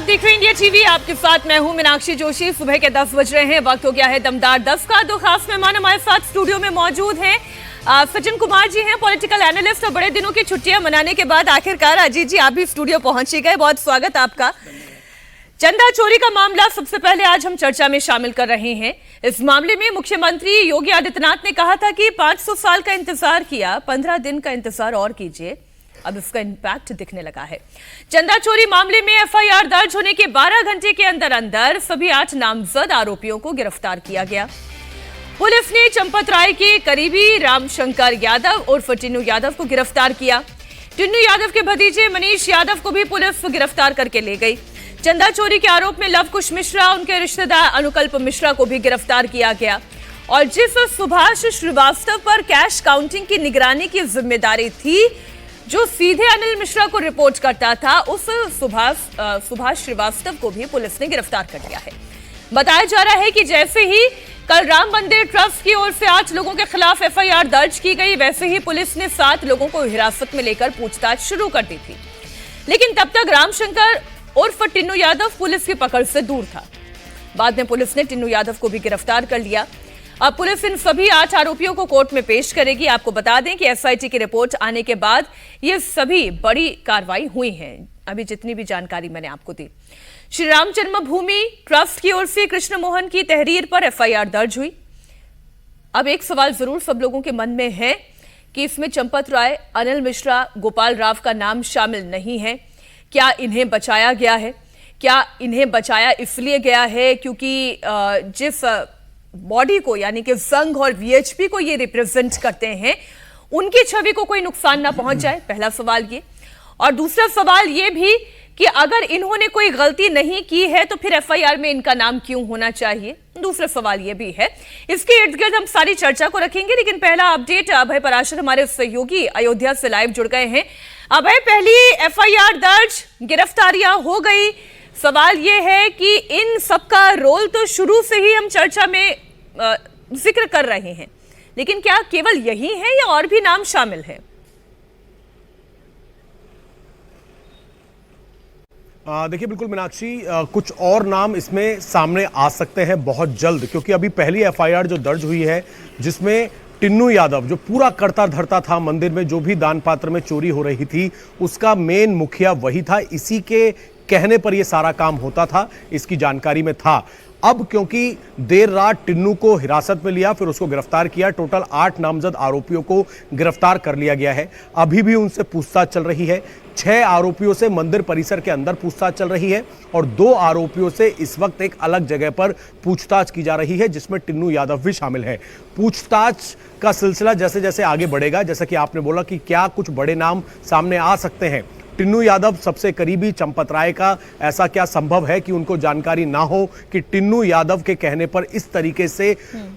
देख रहे हैं इंडिया टीवी। आपके साथ मैं हूं मीनाक्षी जोशी। सुबह के 10 बज रहे हैं, वक्त हो गया है दमदार 10 का। दो खास मेहमान हमारे साथ स्टूडियो में मौजूद हैं। सचिन कुमार जी हैं, पॉलिटिकल एनालिस्ट, और बड़े दिनों की छुट्टियां मनाने के बाद आखिरकार अजीत जी आप भी स्टूडियो पहुंच ही गए, बहुत स्वागत आपका। चंदा चोरी का मामला सबसे पहले आज हम चर्चा में शामिल कर रहे हैं। इस मामले में मुख्यमंत्री योगी आदित्यनाथ ने कहा था कि 500 साल का इंतजार किया, 15 दिन का इंतजार और कीजिए। अब इसका इंपैक्ट दिखने लगा है। चंदा चोरी मामले में एफआईआर दर्ज होने के 12 घंटे के अंदर अंदर सभी 8 नामजद आरोपियों को गिरफ्तार किया गया। पुलिस ने चंपत राय के करीबी रामशंकर यादव उर्फ टिन्नू यादव को गिरफ्तार किया। टिन्नू यादव के भतीजे मनीष यादव को भी पुलिस गिरफ्तार करके ले गई। चंदा चोरी के आरोप में लव कुश मिश्रा, उनके रिश्तेदार अनुकल्प मिश्रा को भी गिरफ्तार किया गया। और जिस सुभाष श्रीवास्तव पर कैश काउंटिंग की निगरानी की जिम्मेदारी थी, जो सीधे अनिल मिश्रा को रिपोर्ट करता था, उस सुभाष श्रीवास्तव को भी पुलिस ने गिरफ्तार कर लिया है। बताया जा रहा है कि जैसे ही कल राम मंदिर ट्रस्ट की ओर से 8 लोगों के खिलाफ एफआईआर दर्ज की गई, वैसे ही पुलिस ने 7 लोगों को हिरासत में लेकर पूछताछ शुरू कर दी थी। लेकिन तब तक रामशंकर उर्फ टिन्नू यादव पुलिस की पकड़ से दूर था। बाद में पुलिस ने टिन्नू यादव को भी गिरफ्तार कर लिया। अब पुलिस इन सभी 8 आरोपियों को कोर्ट में पेश करेगी। आपको बता दें कि एसआईटी की रिपोर्ट आने के बाद ये सभी बड़ी कार्रवाई हुई है। अभी जितनी भी जानकारी मैंने आपको दी, श्री राम जन्मभूमि ट्रस्ट की ओर से कृष्ण मोहन की तहरीर पर एफआईआर दर्ज हुई। अब एक सवाल जरूर सब लोगों के मन में है कि इसमें चंपत राय, अनिल मिश्रा, गोपाल राव का नाम शामिल नहीं है। क्या इन्हें बचाया गया है? क्या इन्हें बचाया इसलिए गया है क्योंकि जिस बॉडी को, यानी कि संघ और वीएचपी को ये रिप्रेजेंट करते हैं, उनकी छवि को कोई नुकसान ना पहुंच जाए? पहला सवाल ये। और दूसरा सवाल ये भी कि अगर इन्होंने कोई गलती नहीं की है तो फिर एफआईआर में इनका नाम क्यों होना चाहिए? दूसरा सवाल ये भी है। इसके इर्द गिर्द हम सारी चर्चा को रखेंगे, लेकिन पहला अपडेट अभय पराशर हमारे सहयोगी अयोध्या से लाइव जुड़ गए हैं। अभय, पहली एफआईआर दर्ज, गिरफ्तारियां हो गई। सवाल ये है कि इन सबका रोल तो शुरू से ही हम चर्चा में जिक्र कर रहे हैं, लेकिन क्या केवल यही है या और भी नाम शामिल है? देखिए, बिल्कुल मीनाक्षी, कुछ और नाम इसमें सामने आ सकते हैं बहुत जल्द, क्योंकि अभी पहली एफआईआर जो दर्ज हुई है, जिसमें टिन्नू यादव, जो पूरा करता धरता था, मंदिर में जो भी दान पात्र में चोरी हो रही थी उसका मेन मुखिया वही था। इसी के कहने पर यह सारा काम होता था, इसकी जानकारी में था। अब क्योंकि देर रात टिन्नू को हिरासत में लिया, फिर उसको गिरफ्तार किया, टोटल 8 नामजद आरोपियों को गिरफ्तार कर लिया गया है। अभी भी उनसे पूछताछ चल रही है। 6 आरोपियों से मंदिर परिसर के अंदर पूछताछ चल रही है और 2 आरोपियों से इस वक्त एक अलग जगह पर पूछताछ की जा रही है, जिसमें टिन्नू यादव भी शामिल है। पूछताछ का सिलसिला जैसे जैसे आगे बढ़ेगा, जैसा कि आपने बोला कि क्या कुछ बड़े नाम सामने आ सकते हैं। टिन्नू यादव सबसे करीबी चंपत राय का, ऐसा क्या संभव है कि उनको जानकारी ना हो कि टिन्नू यादव के कहने पर इस तरीके से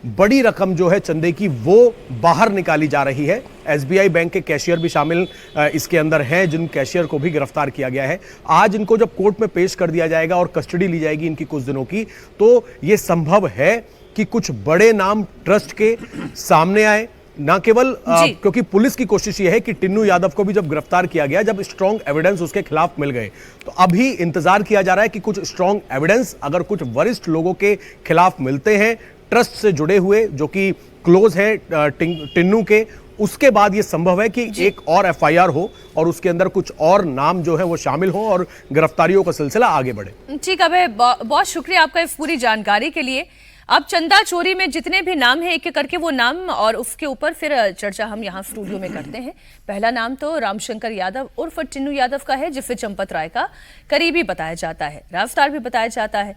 बड़ी रकम जो है चंदे की, वो बाहर निकाली जा रही है। एसबीआई बैंक के कैशियर भी शामिल इसके अंदर हैं, जिन कैशियर को भी गिरफ्तार किया गया है। आज इनको जब कोर्ट में पेश कर दिया जाएगा और कस्टडी ली जाएगी इनकी कुछ दिनों की, तो ये संभव है कि कुछ बड़े नाम ट्रस्ट के सामने आए। ना केवल क्योंकि पुलिस की कोशिश यह है कि टिन्नू यादव को भी जब गिरफ्तार किया गया, जब स्ट्रॉन्ग एविडेंस उसके खिलाफ मिल गए, तो अभी इंतजार किया जा रहा है कि कुछ स्ट्रॉन्ग एविडेंस अगर कुछ वरिष्ठ लोगों के खिलाफ मिलते हैं, ट्रस्ट से जुड़े हुए, जो कि क्लोज है टिन्नू के, उसके बाद यह संभव है कि एक और एफआईआर हो और उसके अंदर कुछ और नाम जो है वो शामिल हो और गिरफ्तारियों का सिलसिला आगे बढ़े। ठीक है, बहुत शुक्रिया आपका इस पूरी जानकारी के लिए। अब चंदा चोरी में जितने भी नाम हैं, एक एक करके वो नाम और उसके ऊपर फिर चर्चा हम यहाँ स्टूडियो में करते हैं। पहला नाम तो रामशंकर यादव उर्फ टिन्नू यादव का है, जिसे चंपत राय का करीबी बताया जाता है, राजदार भी बताया जाता है।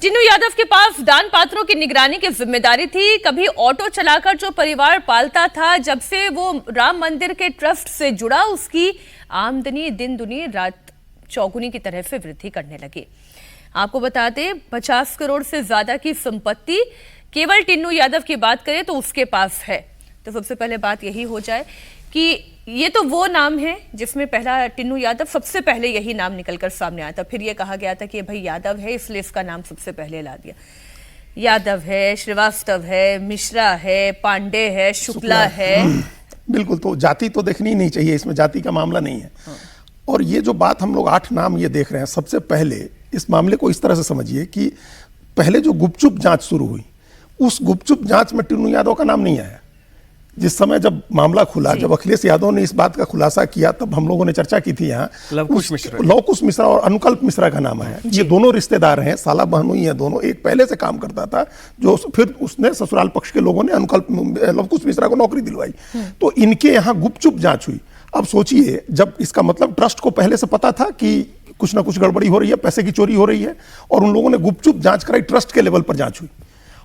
टिन्नू यादव के पास दान पात्रों की निगरानी की जिम्मेदारी थी। कभी ऑटो चलाकर जो परिवार पालता था, जब से वो राम मंदिर के ट्रस्ट से जुड़ा, उसकी आमदनी दिन दुनी रात चौगुनी की तरह से वृद्धि करने लगी। आपको बता दें, 50 करोड़ से ज्यादा की संपत्ति केवल टिन्नू यादव की बात करें तो उसके पास है। तो सबसे पहले बात यही हो जाए कि ये तो वो नाम है जिसमें पहला टिन्नू यादव, सबसे पहले यही नाम निकलकर सामने आया था। फिर ये कहा गया था कि भाई यादव है, इसलिए इसका नाम सबसे पहले ला दिया। यादव है, श्रीवास्तव है, मिश्रा है, पांडे है, शुक्ला है। बिल्कुल, तो जाति तो देखनी ही नहीं चाहिए, इसमें जाति का मामला नहीं है। और ये जो बात हम लोग 8 नाम ये देख रहे हैं, सबसे पहले इस मामले को इस तरह से समझिए कि पहले जो गुपचुप जांच शुरू हुई, उस गुपचुप जांच में टिन्नू यादव का नाम नहीं आया। जिस समय जब मामला खुला, जब अखिलेश यादव ने इस बात का खुलासा किया, तब हम लोगों ने चर्चा की थी यहाँ, लवकुश मिश्रा और अनुकल्प मिश्रा का नाम आया। ये दोनों रिश्तेदार हैं, साला बहनोई हैं दोनों। एक पहले से काम करता था, जो फिर उसने ससुराल पक्ष के लोगों ने लवकुश मिश्रा को नौकरी दिलवाई। तो इनके यहाँ गुपचुप जांच हुई। अब सोचिए, जब इसका मतलब ट्रस्ट को पहले से पता था कि कुछ ना कुछ गड़बड़ी हो रही है, पैसे की चोरी हो रही है, और उन लोगों ने गुपचुप जांच कराई, ट्रस्ट के लेवल पर जांच हुई,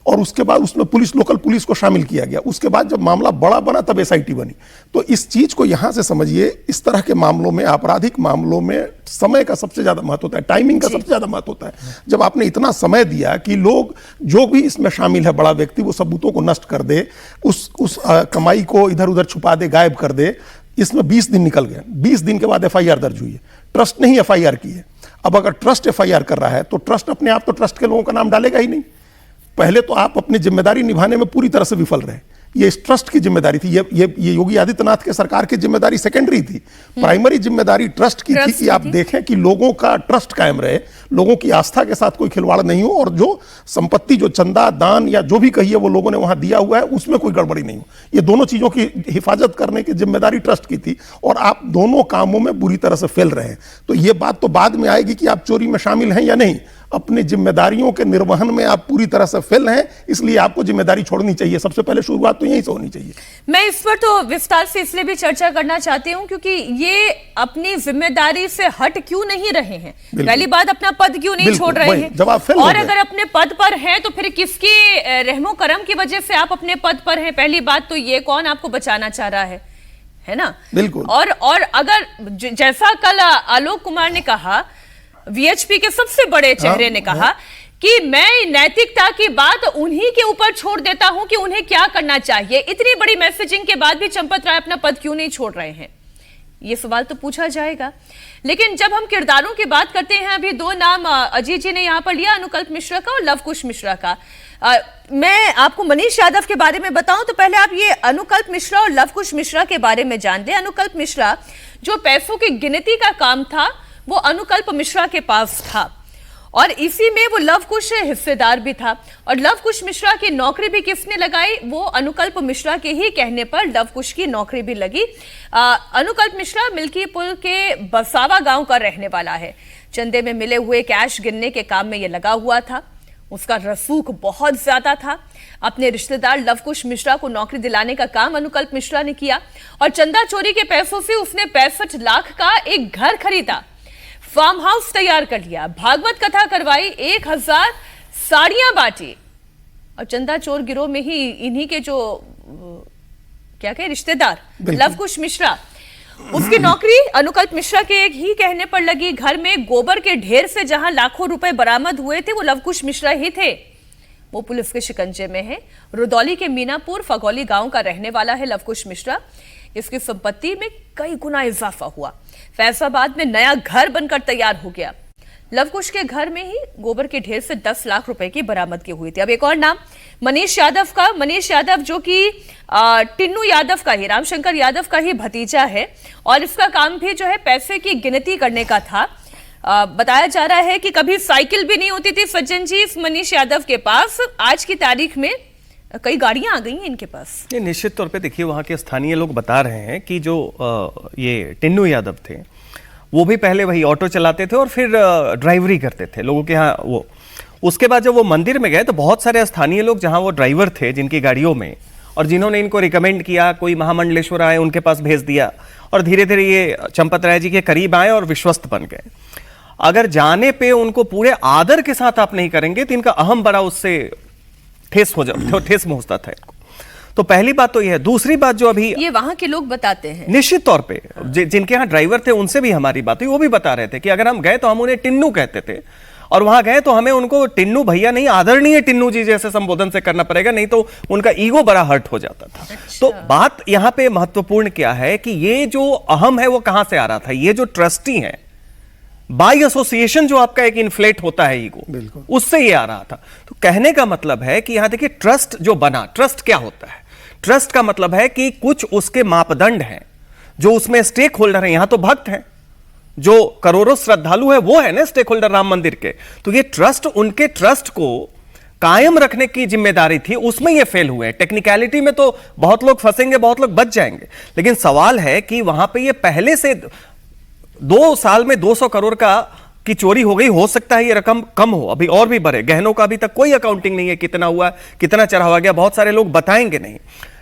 और उसके बाद उसमें लोकल पुलिस को शामिल किया गया। उसके बाद जब मामला बड़ा बना, तब एसआईटी बनी। तो इस चीज को यहां से समझिए, इस तरह के मामलों में, आपराधिक मामलों में समय का सबसे ज्यादा महत्व होता है, टाइमिंग का सबसे ज्यादा महत्व होता है। जब आपने इतना समय दिया कि लोग, जो भी इसमें शामिल है, बड़ा व्यक्ति, वो सबूतों को नष्ट कर दे, उस कमाई को इधर उधर छुपा दे, गायब कर दे। इसमें 20 दिन निकल गए। 20 दिन के बाद एफआईआर दर्ज हुई है। ट्रस्ट ने ही एफआईआर की है। अब अगर ट्रस्ट एफआईआर कर रहा है, तो ट्रस्ट अपने आप तो ट्रस्ट के लोगों का नाम डालेगा ही नहीं। पहले तो आप अपनी जिम्मेदारी निभाने में पूरी तरह से विफल रहे। ये इस ट्रस्ट की जिम्मेदारी थी। ये योगी आदित्यनाथ के सरकार की जिम्मेदारी सेकेंडरी थी। प्राइमरी जिम्मेदारी ट्रस्ट की थी कि आप देखें कि लोगों का ट्रस्ट कायम रहे, लोगों की आस्था के साथ कोई खिलवाड़ नहीं हो, और जो संपत्ति, जो चंदा, दान या जो भी कहिए वो लोगों ने वहां दिया हुआ है, उसमें कोई गड़बड़ी नहीं हो। ये दोनों चीजों की हिफाजत करने की जिम्मेदारी ट्रस्ट की थी, और आप दोनों कामों में बुरी तरह से फेल रहे हैं। तो ये बात तो बाद में आएगी कि आप चोरी में शामिल हैं या नहीं। अपनी जिम्मेदारियों के निर्वहन में आप पूरी तरह से फेल हैं, इसलिए आपको जिम्मेदारी छोड़नी चाहिए। सबसे पहले शुरुआत तो यहीं से होनी चाहिए। मैं इस पर तो विस्तार से इसलिए भी चर्चा करना चाहती हूं क्योंकि ये अपनी जिम्मेदारी से हट क्यों नहीं रहे हैं। पहली बात, अपना पद क्यों नहीं छोड़ रहे हैं, जब आप फेल और अगर अपने पद पर हैं तो फिर किसके रहमो करम की वजह से आप अपने पद पर हैं। पहली बात तो ये, कौन आपको बचाना चाह रहा है ना। बिल्कुल। और अगर जैसा कल आलोक कुमार ने कहा, वीएचपी के सबसे बड़े चेहरे ने कहा कि मैं नैतिकता की बात उन्हीं के ऊपर छोड़ देता हूं कि उन्हें क्या करना चाहिए। इतनी बड़ी मैसेजिंग के बाद भी चंपत राय अपना पद क्यों नहीं छोड़ रहे हैं, ये सवाल तो पूछा जाएगा। लेकिन जब हम किरदारों की बात करते हैं, अभी दो नाम अजीत जी ने यहां पर लिया, अनुकल्प मिश्रा का और लवकुश मिश्रा का। मैं आपको मनीष यादव के बारे में बताऊं तो पहले आप ये अनुकल्प मिश्रा और लवकुश मिश्रा के बारे में जान लें। अनुकल्प मिश्रा, जो पैसों की गिनती का काम था, वो अनुकल्प मिश्रा के पास था, और इसी में वो लवकुश हिस्सेदार भी था। और लवकुश मिश्रा की नौकरी भी किसने लगाई, वो अनुकल्प मिश्रा के ही कहने पर लवकुश की नौकरी भी लगी। अनुकल्प मिश्रा मिल्कीपुर के बसावा गांव का रहने वाला है। चंदे में मिले हुए कैश गिनने के काम में ये लगा हुआ था। उसका रसूख बहुत ज्यादा था। अपने रिश्तेदार लवकुश मिश्रा को नौकरी दिलाने का काम अनुकल्प मिश्रा ने किया, और चंदा चोरी के पैसों से उसने 65 लाख का एक घर खरीदा, फार्म हाउस तैयार कर लिया, भागवत कथा करवाई, 1000 साड़ियां बांटी, और चंदा चोर गिरोह में ही इन्हीं के जो क्या कहे रिश्तेदार लवकुश मिश्रा, उसकी नौकरी अनुकल्प मिश्रा के एक ही कहने पर लगी। घर में गोबर के ढेर से जहां लाखों रुपए बरामद हुए थे, वो लवकुश मिश्रा ही थे। वो पुलिस के शिकंजे में है। रुदौली के मीनापुर फगौली गांव का रहने वाला है लवकुश मिश्रा। इसकी संपत्ति में कई गुना इजाफा हुआ। फैसलाबाद में नया घर बनकर तैयार हो गया। लवकुश के घर में ही गोबर के ढेर से 10 लाख रुपए की बरामदगी हुई थी। अब एक और नाम मनीष यादव का। मनीष यादव जो कि टिन्नू यादव का ही, रामशंकर यादव का ही भतीजा है, और इसका काम भी जो है पैसे की गिनती करने का था। बताया जा रहा है कि कभी साइकिल भी नहीं होती थी सज्जन जी इस मनीष यादव के पास। आज की तारीख में कई गाड़ियां आ गई हैं इनके पास। निश्चित तौर पे देखिए, वहाँ के स्थानीय लोग बता रहे हैं कि जो ये टिन्नू यादव थे, वो भी पहले वही ऑटो चलाते थे और फिर ड्राइवरी करते थे लोगों के यहाँ। वो उसके बाद जब वो मंदिर में गए तो बहुत सारे स्थानीय लोग जहाँ वो ड्राइवर थे जिनकी गाड़ियों में, और जिन्होंने इनको रिकमेंड किया, कोई महामंडलेश्वर आए उनके पास भेज दिया, और धीरे धीरे ये चंपत राय जी के करीब आए और विश्वस्त बन गए। अगर जाने पे उनको पूरे आदर के साथ आप नहीं करेंगे तो इनका अहम बड़ा उससे ठेस पहुंचता था इनको। तो पहली बात तो यह है। दूसरी बात जो अभी ये वहां के लोग बताते हैं, निश्चित तौर पे जिनके यहाँ ड्राइवर थे उनसे भी हमारी बात हुई, वो भी बता रहे थे कि अगर हम गए तो हम उन्हें टिन्नू कहते थे, और वहां गए तो हमें उनको टिन्नू भैया नहीं, आदरणीय टिन्नू जी जैसे संबोधन से करना पड़ेगा, नहीं तो उनका ईगो बड़ा हर्ट हो जाता था। अच्छा। तो बात यहां पे महत्वपूर्ण क्या है कि ये जो अहम है वो कहां से आ रहा था। ये जो ट्रस्टी है, बाई एसोसिएशन जो आपका एक इन्फ्लेट होता है ईगो, उससे ये आ रहा था। तो कहने का मतलब है कि यहां देखिए, ट्रस्ट जो बना, ट्रस्ट क्या होता है? ट्रस्ट का मतलब है कि कुछ उसके मापदंड हैं जो उसमें स्टेक होल्डर हैं। यहां तो भक्त हैं, जो करोड़ों श्रद्धालु है वो है ना स्टेक होल्डर राम मंदिर के। तो ये ट्रस्ट, उनके ट्रस्ट को कायम रखने की जिम्मेदारी थी, उसमें ये फेल हुए। टेक्निकलिटी में तो बहुत लोग फंसेंगे, बहुत लोग बच जाएंगे, लेकिन सवाल है कि वहां पे ये पहले से 2 साल में 200 करोड़ की चोरी हो गई। हो सकता है ये रकम कम हो, अभी और भी बढ़े। गहनों का अभी तक कोई अकाउंटिंग नहीं है, कितना हुआ, कितना चढ़ावा गया, बहुत सारे लोग बताएंगे नहीं।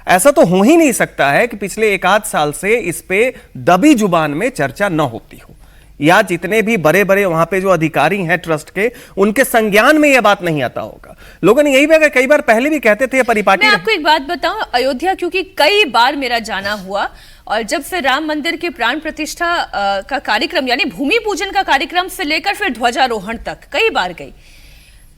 ऐसा तो हो ही नहीं सकता है कि पिछले 1 आध साल से इस पे दबी जुबान में चर्चा न होती हो, या जितने भी बड़े बड़े वहां पे जो अधिकारी हैं ट्रस्ट के, उनके संज्ञान में यह बात नहीं आता होगा। लोगों ने यही कई बार पहले भी कहते थे परिपाटी। मैं आपको एक बात बताऊं, अयोध्या क्योंकि कई बार मेरा जाना हुआ, और जब से राम मंदिर के प्राण प्रतिष्ठा का कार्यक्रम यानी भूमि पूजन का कार्यक्रम से लेकर फिर ध्वजारोहण तक कई बार गई।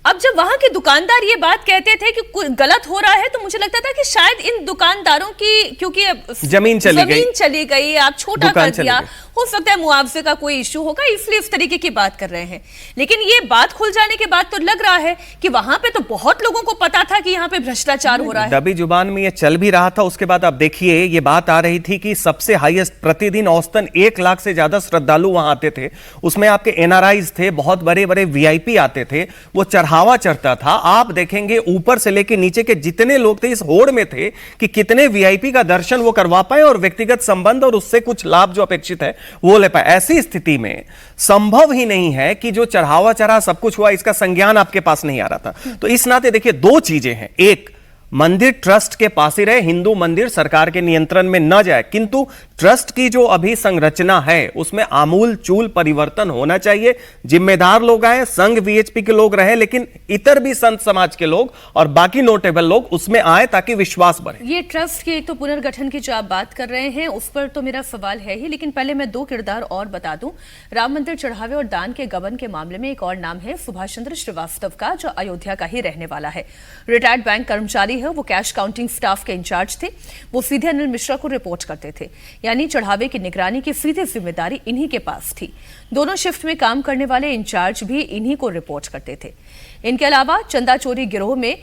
अब जब वहां के दुकानदार ये बात कहते थे कि कुछ गलत हो रहा है, तो मुझे लगता था कि शायद इन दुकानदारों की, क्योंकि जमीन चली गई, आप छोटा कर दिया, हो सकता है मुआवजे का कोई इश्यू होगा, इसलिए इस तरीके की बात कर रहे हैं। लेकिन ये बात खुल जाने के बाद तो लग रहा है कि वहां पे तो बहुत लोगों को पता था कि यहाँ पे भ्रष्टाचार हो रहा है। दबी जुबान में ये चल भी रहा था। उसके बाद आप देखिए, ये बात आ रही थी कि सबसे हाईएस्ट प्रतिदिन औसतन 1 लाख से ज्यादा श्रद्धालु वहां आते थे। उसमें आपके एनआरआईज थे, बहुत बड़े बड़े वीआईपी आते थे, वो चढ़ावा चढ़ता था। आप देखेंगे ऊपर से लेकर नीचे के जितने लोग थे इस होड़ में थे कि कितने वीआईपी का दर्शन वो करवा पाए और व्यक्तिगत संबंध और उससे कुछ लाभ जो अपेक्षित है वो ले पाए। ऐसी स्थिति में संभव ही नहीं है कि जो चढ़ावा चढ़ा सब कुछ हुआ, इसका संज्ञान आपके पास नहीं आ रहा था। तो इस नाते देखिए 2 चीजें हैं। एक, मंदिर ट्रस्ट के पास ही रहे, हिंदू मंदिर सरकार के नियंत्रण में न जाए, किंतु ट्रस्ट की जो अभी संरचना है उसमें आमूल चूल परिवर्तन होना चाहिए। जिम्मेदार लोग आए, संघ वीएचपी के लोग रहे, लेकिन इतर भी संत समाज के लोग और बाकी नोटेबल लोग उसमें आए ताकि विश्वास बढ़े। ये ट्रस्ट के तो पुनर्गठन की जो आप बात कर रहे हैं उस पर तो मेरा सवाल है ही, लेकिन पहले मैं 2 किरदार और बता दूं। राम मंदिर चढ़ावे और दान के गबन के मामले में एक और नाम है सुभाष चंद्र श्रीवास्तव का, जो अयोध्या का ही रहने वाला है। रिटायर्ड बैंक कर्मचारी है, वो कैश काउंटिंग स्टाफ के इंचार्ज थे। वो सीधे अनिल मिश्रा को रिपोर्ट करते थे, यानी चढ़ावे की निगरानी की सीधी जिम्मेदारी इन्हीं के पास थी। दोनों शिफ्ट में काम करने वाले इंचार्ज भी इन्हीं को रिपोर्ट करते थे। इनके अलावा चंदा चोरी गिरोह में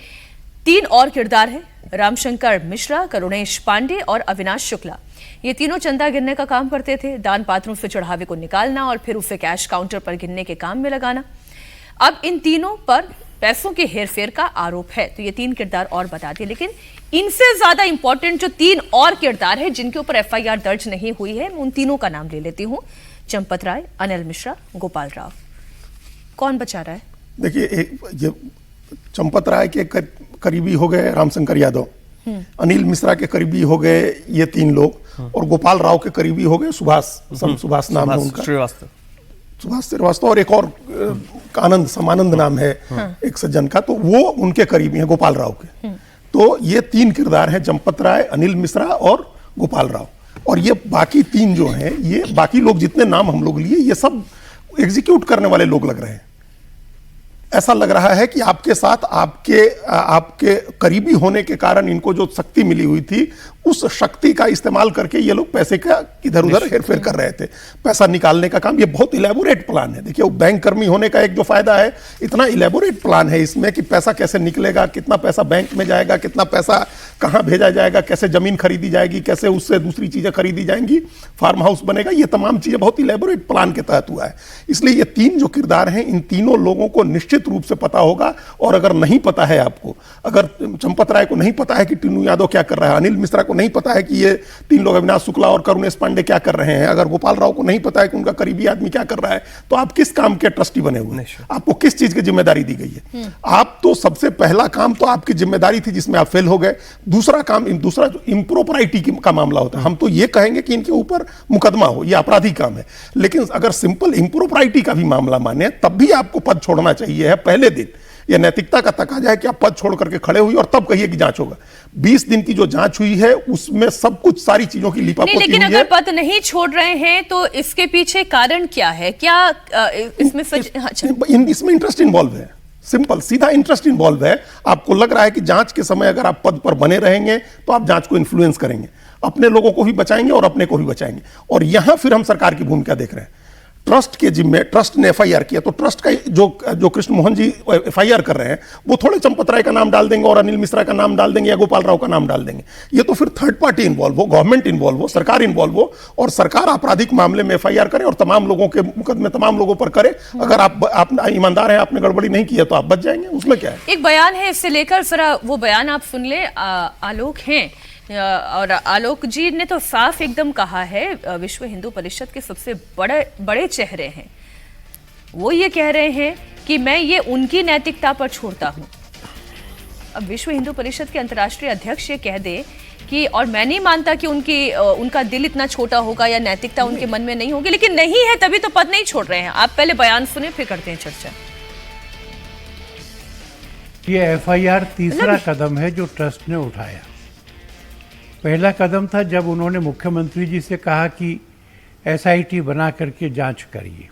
3 और किरदार हैं, रामशंकर मिश्रा, करुणेश पांडे और अविनाश शुक्ला। ये तीनों चंदा गिनने का काम करते थे, दान पात्रों से चढ़ावे को निकालना और फिर उसे कैश काउंटर पर गिनने के काम में लगाना। अब इन तीनों पर पैसों के हेरफेर का आरोप है। तो ये 3 किरदार और बता दिए, लेकिन इनसे ज्यादा इंपॉर्टेंट जो 3 और किरदार है जिनके ऊपर एफआईआर दर्ज नहीं हुई है, उन तीनों का नाम ले लेती हूं। चंपत राय, अनिल मिश्रा, गोपाल राव। कौन बचा रहा है? देखिए, ये चंपत राय के करीबी हो गए रामशंकर यादव, अनिल मिश्रा के करीबी हो गए ये 3 लोग, और गोपाल राव के करीबी हो गए सुभाष नाम है उनका, सुभाष श्रीवास्तव, और एक और आनंद समानंद नाम है एक सज्जन का, तो वो उनके करीबी हैं गोपाल राव के। तो ये 3 किरदार हैं, चंपत राय, अनिल मिश्रा और गोपाल राव। और ये बाकी 3 जो हैं, ये बाकी लोग जितने नाम हम लोग लिए, ये सब एग्जीक्यूट करने वाले लोग लग रहे हैं। ऐसा लग रहा है कि आपके साथ आपके करीबी होने के कारण इनको जो शक्ति मिली हुई थी, उस शक्ति का इस्तेमाल करके ये लोग पैसे का इधर उधर हेरफेर कर रहे थे, पैसा निकालने का काम। ये बहुत इलेबोरेट प्लान है। देखिए, वो बैंक कर्मी होने का एक जो फायदा है, इतना इलेबोरेट प्लान है इसमें कि पैसा कैसे निकलेगा, कितना पैसा बैंक में जाएगा, कितना पैसा कहां भेजा जाएगा, कैसे जमीन खरीदी जाएगी, कैसे उससे दूसरी चीजें खरीदी जाएंगी, फार्म हाउस बनेगा, ये तमाम चीजें बहुत इलेबोरेट प्लान के तहत हुआ है। इसलिए ये 3 जो किरदार हैं, इन तीनों लोगों को निश्चित रूप से पता होगा। और अगर नहीं पता है आपको, अगर चंपत राय को नहीं पता है कि टिन्नू यादव क्या कर रहा है, अनिल मिश्रा को नहीं पता है कि ये 3 लोग अविनाश शुक्ला और करुणेश पांडे क्या कर रहे हैं, अगर गोपाल राव को नहीं पता है कि उनका करीबी आदमी क्या कर रहा है, तो आप किस काम के ट्रस्टी बने हुए हैं? आपको किस चीज की जिम्मेदारी दी गई है? आप तो सबसे पहला काम तो आपकी जिम्मेदारी थी जिसमें आप फेल हो गए। दूसरा जो इम्प्रोपराइटी का मामला होता है, हम तो ये कहेंगे कि इनके ऊपर मुकदमा हो, ये आपराधिक काम है। लेकिन अगर सिंपल इम्प्रोपराइटी का भी मामला माने, तब भी आपको पद छोड़ना चाहिए है पहले दिन। यह नैतिकता का तकाजा है कि आप पद छोड़ करके खड़े हुई और तब कहिए कि जांच होगा। 20 दिन की जो जांच हुई है उसमें सब कुछ, सारी चीजों की लीपापोती हुई है। लेकिन अगर पद नहीं छोड़ रहे हैं तो इसके पीछे कारण क्या है? क्या इसमें इसमें इंटरेस्ट इन्वॉल्व है, सिंपल सीधा इंटरेस्ट इन्वॉल्व है। आपको लग रहा है कि जांच के समय अगर आप पद पर बने रहेंगे तो आप जांच को इन्फ्लुएंस करेंगे, अपने लोगों को भी बचाएंगे और अपने को भी बचाएंगे। और यहां फिर हम सरकार की भूमिका देख रहे हैं। ट्रस्ट के जिम्मे, ट्रस्ट ने एफआईआर किया, तो ट्रस्ट का जो कृष्ण मोहन जी एफआईआर कर रहे हैं वो थोड़े चंपत राय का नाम डाल देंगे और अनिल मिश्रा का नाम डाल देंगे या गोपाल राव का नाम डाल देंगे। ये तो फिर थर्ड पार्टी इन्वॉल्व हो, गवर्नमेंट इन्वॉल्व हो, सरकार इन्वॉल्व हो और सरकार आपराधिक मामले में एफआईआर करे और तमाम लोगों के मुकदमे तमाम लोगों पर करे। अगर आप ईमानदार हैं, आपने गड़बड़ी नहीं किया तो आप बच जाएंगे, उसमें क्या है। एक बयान है इससे लेकर, जरा वो बयान आप सुन ले। आलोक हैं और आलोक जी ने तो साफ एकदम कहा है, विश्व हिंदू परिषद के सबसे बड़े चेहरे हैं, वो ये कह रहे हैं कि मैं ये उनकी नैतिकता पर छोड़ता हूं। अब विश्व हिंदू परिषद के अंतर्राष्ट्रीय अध्यक्ष ये कह दे कि, और मैं नहीं मानता कि उनका दिल इतना छोटा होगा या नैतिकता उनके मन में नहीं होगी, लेकिन नहीं है तभी तो पद नहीं छोड़ रहे हैं। आप पहले बयान सुने फिर करते हैं चर्चा। ये एफआईआर तीसरा कदम है जो ट्रस्ट ने उठाया। पहला कदम था जब उन्होंने मुख्यमंत्री जी से कहा कि एसआईटी बना करके जांच करिए।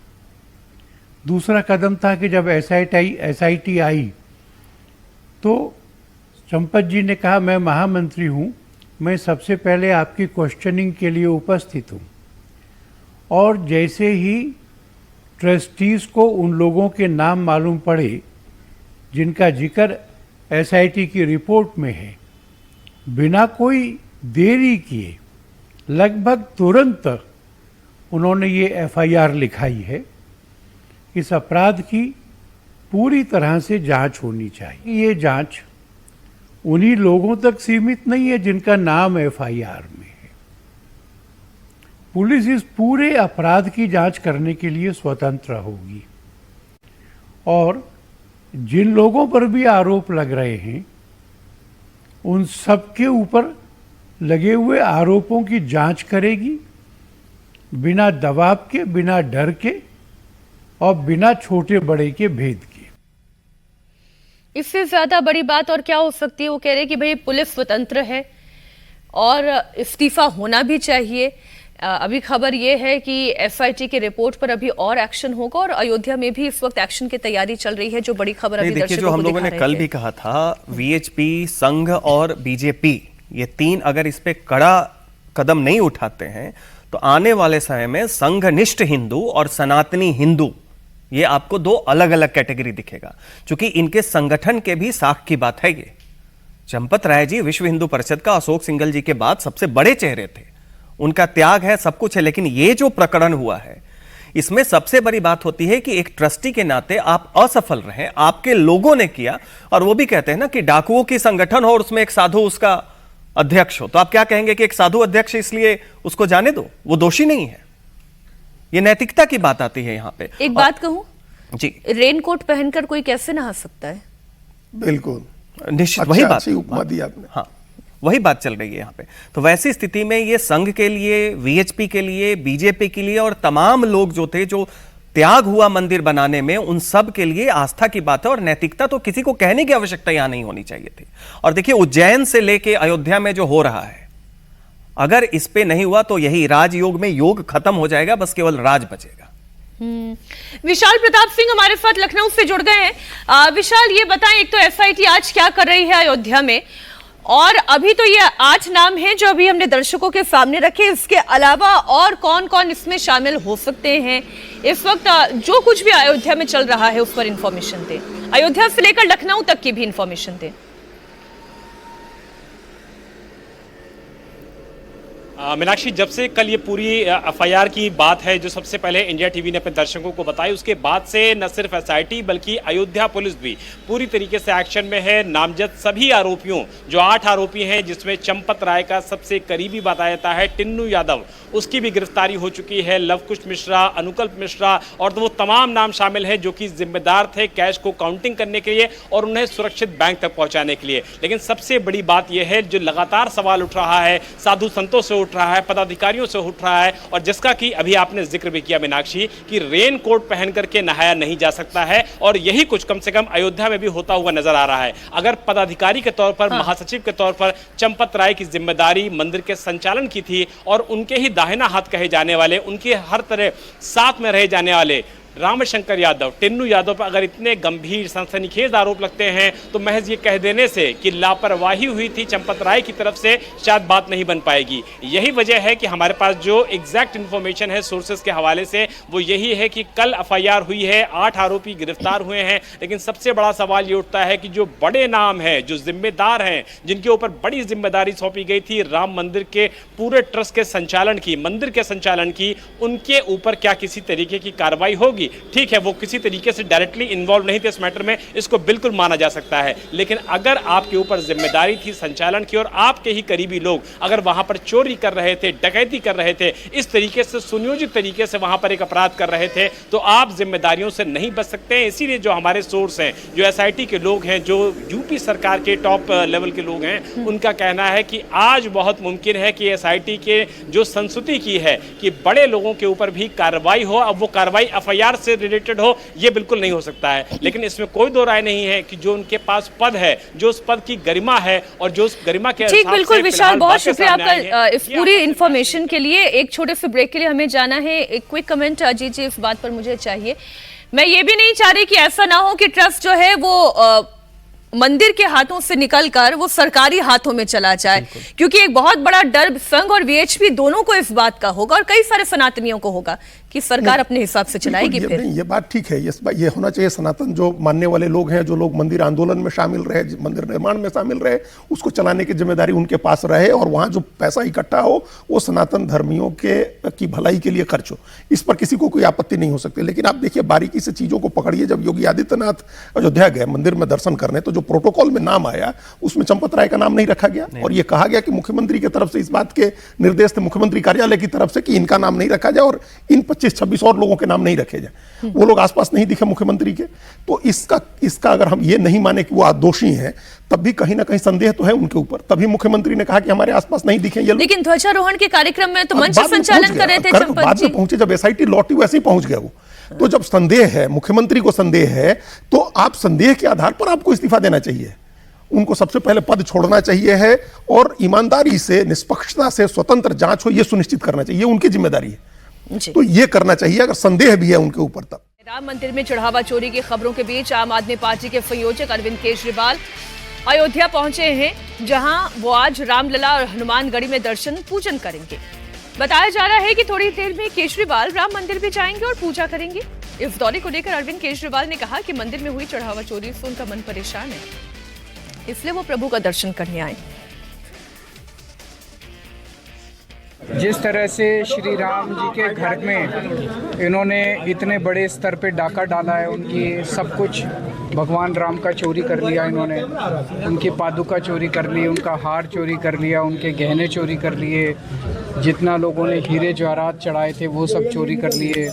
दूसरा कदम था कि जब एसआईटी आई तो चंपत जी ने कहा मैं महामंत्री हूं, मैं सबसे पहले आपकी क्वेश्चनिंग के लिए उपस्थित हूं। और जैसे ही ट्रस्टीज़ को उन लोगों के नाम मालूम पड़े जिनका जिक्र एसआईटी की रिपोर्ट में है, बिना कोई देरी किए लगभग तुरंत उन्होंने ये एफआईआर लिखाई है। इस अपराध की पूरी तरह से जांच होनी चाहिए। ये जांच उन्हीं लोगों तक सीमित नहीं है जिनका नाम एफआईआर में है। पुलिस इस पूरे अपराध की जांच करने के लिए स्वतंत्र होगी और जिन लोगों पर भी आरोप लग रहे हैं उन सबके ऊपर लगे हुए आरोपों की जांच करेगी, बिना दबाव के, बिना डर के और बिना छोटे बड़े के भेद के। इससे ज्यादा बड़ी बात और क्या हो सकती है। वो कह रहे हैं कि भाई पुलिस स्वतंत्र है और इस्तीफा होना भी चाहिए। अभी खबर ये है कि एसआईटी की रिपोर्ट पर अभी और एक्शन होगा और अयोध्या में भी इस वक्त एक्शन की तैयारी चल रही है, जो बड़ी खबर अभी देखिए, जो हम लोगों ने कल भी कहा था, वीएचपी, संघ और बीजेपी, ये तीन अगर इस पे कड़ा कदम नहीं उठाते हैं तो आने वाले समय में संघनिष्ठ हिंदू और सनातनी हिंदू, ये आपको दो अलग अलग कैटेगरी दिखेगा। क्योंकि इनके संगठन के भी साख की बात है। ये चंपत राय जी विश्व हिंदू परिषद का अशोक सिंघल जी के बाद सबसे बड़े चेहरे थे, उनका त्याग है, सब कुछ है। लेकिन ये जो प्रकरण हुआ है, इसमें सबसे बड़ी बात होती है कि एक ट्रस्टी के नाते आप असफल रहे, आपके लोगों ने किया। और वो भी कहते हैं ना कि डाकुओं की संगठन हो और उसमें एक साधु उसका अध्यक्ष हो, तो आप क्या कहेंगे कि एक साधु अध्यक्ष इसलिए उसको जाने दो, वो दोषी नहीं है। ये नैतिकता की बात आती है यहां पे। एक बात कहूं जी, रेनकोट पहनकर कोई कैसे नहा सकता है? बिल्कुल निश्चित, वही बात, अच्छी उपमा दी आपने। हाँ, वही बात चल रही है यहाँ पे। तो वैसी स्थिति में ये संघ के लिए, वीएचपी के लिए, बीजेपी के लिए और तमाम लोग जो थे, जो त्याग हुआ मंदिर बनाने में, उन सब के लिए आस्था की बात है। और नैतिकता तो किसी को कहने की आवश्यकता यहां नहीं होनी चाहिए थी। और देखिए, उज्जैन से लेके अयोध्या में जो हो रहा है, अगर इस पे नहीं हुआ तो यही राजयोग में योग खत्म हो जाएगा, बस केवल राज बचेगा। विशाल प्रताप सिंह हमारे साथ लखनऊ से जुड़ गए हैं। विशाल, ये बताएं, एक तो एसआईटी आज क्या कर रही है अयोध्या में, और अभी तो ये 8 नाम हैं जो अभी हमने दर्शकों के सामने रखे, इसके अलावा और कौन कौन इसमें शामिल हो सकते हैं? इस वक्त जो कुछ भी अयोध्या में चल रहा है उस पर इंफॉर्मेशन दें, अयोध्या से लेकर लखनऊ तक की भी इंफॉर्मेशन दें। मीनाक्षी, जब से कल ये पूरी एफआईआर की बात है जो सबसे पहले इंडिया टीवी ने अपने दर्शकों को बताई, उसके बाद से न सिर्फ एसआईटी बल्कि अयोध्या पुलिस भी पूरी तरीके से एक्शन में है। नामजद सभी आरोपियों, जो 8 आरोपी हैं, जिसमें चंपत राय का सबसे करीबी बताया जाता है टिन्नू यादव, उसकी भी गिरफ्तारी हो चुकी है। लवकुश मिश्रा, अनुकल्प मिश्रा और तो वो तमाम नाम शामिल हैं जो कि जिम्मेदार थे कैश को काउंटिंग करने के लिए और उन्हें सुरक्षित बैंक तक पहुंचाने के लिए। लेकिन सबसे बड़ी बात यह है, जो लगातार सवाल उठ रहा है, साधु संतों से उठ रहा है, पदाधिकारियों से उठ रहा है, और जिसका कि अभी आपने जिक्र भी किया मीनाक्षी, कि रेन कोट पहन करके नहाया नहीं जा सकता है। और यही कुछ कम से कम अयोध्या में भी होता हुआ नजर आ रहा है। अगर पदाधिकारी के तौर पर, महासचिव के तौर पर चंपत राय की जिम्मेदारी मंदिर के संचालन की थी और उनके ही दाहिना हाथ कहे जाने वाले, उनके हर तरह साथ में रहे जाने वाले रामशंकर यादव, टिन्नू यादव पर अगर इतने गंभीर सनसनीखेज आरोप लगते हैं तो महज ये कह देने से कि लापरवाही हुई थी चंपत राय की तरफ से शायद बात नहीं बन पाएगी। यही वजह है कि हमारे पास जो एग्जैक्ट इन्फॉर्मेशन है सोर्सेस के हवाले से वो यही है कि कल एफआईआर हुई है, 8 आरोपी गिरफ्तार हुए हैं, लेकिन सबसे बड़ा सवाल ये उठता है कि जो बड़े नाम हैं, जो जिम्मेदार हैं, जिनके ऊपर बड़ी जिम्मेदारी सौंपी गई थी राम मंदिर के पूरे ट्रस्ट के संचालन की, मंदिर के संचालन की, उनके ऊपर क्या किसी तरीके की कार्रवाई होगी? ठीक है, वो किसी तरीके से डायरेक्टली इन्वॉल्व नहीं थे इस मैटर में, इसको बिल्कुल माना जा सकता है, लेकिन अगर आपके ऊपर जिम्मेदारी थी संचालन की और आपके ही करीबी लोग अगर वहां पर चोरी कर रहे थे, डकैती कर रहे थे, इस तरीके से सुनियोजित तरीके से वहां पर एक अपराध कर रहे थे, तो आप जिम्मेदारियों से नहीं बच सकते हैं। इसीलिए जो हमारे सोर्स हैं, जो एसआईटी के लोग हैं, जो यूपी सरकार के टॉप लेवल के लोग हैं, उनका कहना है कि आज बहुत मुमकिन है कि एसआईटी के जो संस्तुति की है कि बड़े लोगों के ऊपर भी कार्रवाई हो, अब वो कार्रवाई एफआईआर से रिलेटेड हो, ये बिल्कुल नहीं हो सकता है। लेकिन इसमें कोई दो राय नहीं है कि जो उनके पास पद है, जो उस पद की गरिमा है और जो उस गरिमा के ठीक, बिल्कुल विशाल, बहुत शुक्रिया आपका इस पूरी इंफॉर्मेशन के लिए। एक छोटे से ब्रेक के लिए हमें जाना है। एक क्विक कमेंट अजीत जी इस बात पर मुझे चाहिए। मैं ये भी नहीं चाह रही कि ऐसा ना हो कि ट्रस्ट जो है वो मंदिर के हाथों से निकलकर वो सरकारी हाथों में चला जाए, क्योंकि एक बहुत बड़ा डर संघ और वीएचपी दोनों को इस बात का होगा और कई सारे सनातनियों को होगा कि सरकार अपने हिसाब से चलाएगी। फिर ये बात ठीक है, ये होना चाहिए। सनातन जो मानने वाले लोग हैं, जो लोग मंदिर आंदोलन में शामिल रहे, मंदिर निर्माण में शामिल रहे, उसको चलाने की जिम्मेदारी उनके पास रहे और वहां जो पैसा इकट्ठा हो वो सनातन धर्मियों की भलाई के लिए खर्च हो, इस पर किसी को कोई आपत्ति नहीं हो सकती। लेकिन आप देखिए बारीकी से चीजों को पकड़िए। जब योगी आदित्यनाथ अयोध्या गए मंदिर में दर्शन करने, तो जो प्रोटोकॉल में नाम आया उसमें चंपत राय का नाम नहीं रखा गया और यह कहा गया कि मुख्यमंत्री की तरफ से इस बात के निर्देश थे, मुख्यमंत्री कार्यालय की तरफ से, कि इनका नाम नहीं रखा जाए और इन 25-26 और लोगों के नाम नहीं रखे जाए। वो लोग आसपास नहीं दिखे मुख्यमंत्री के। तो इसका अगर हम ये नहीं माने कि वो दोषी हैं, तब भी कहीं ना कहीं संदेह तो है उनके ऊपर। तभी मुख्यमंत्री ने कहा कि हमारे आसपास नहीं दिखे ये लोग। लेकिन ध्वजारोहण के कार्यक्रम में तो मंच संचालन कर रहे थे चंपत बाद जी। में पहुंचे, जब एसआईटी लौटी वैसे ही पहुंच गया वो। तो जब संदेह है, मुख्यमंत्री को संदेह है, तो आप संदेह के आधार पर आपको इस्तीफा देना चाहिए। उनको सबसे पहले पद छोड़ना चाहिए है और ईमानदारी से, निष्पक्षता से स्वतंत्र जांच हो, यह सुनिश्चित करना चाहिए, उनकी जिम्मेदारी है। तो ये करना चाहिए अगर संदेह भी है उनके ऊपर। तब राम मंदिर में चढ़ावा चोरी की खबरों के बीच आम आदमी पार्टी के संयोजक अरविंद केजरीवाल अयोध्या पहुंचे हैं, जहां वो आज रामलला और हनुमानगढ़ी में दर्शन पूजन करेंगे। बताया जा रहा है कि थोड़ी देर में केजरीवाल राम मंदिर भी जाएंगे और पूजा करेंगे। इस दौरे को लेकर अरविंद केजरीवाल ने कहा कि मंदिर में हुई चढ़ावा चोरी से उनका मन परेशान है, इसलिए वो प्रभु का दर्शन करने आए। जिस तरह से श्री राम जी के घर में इन्होंने इतने बड़े स्तर पे डाका डाला है, उनकी सब कुछ भगवान राम का चोरी कर लिया इन्होंने, उनकी पादुका चोरी कर ली, उनका हार चोरी कर लिया, उनके गहने चोरी कर लिए, जितना लोगों ने हीरे जवाहरात चढ़ाए थे वो सब चोरी कर लिए,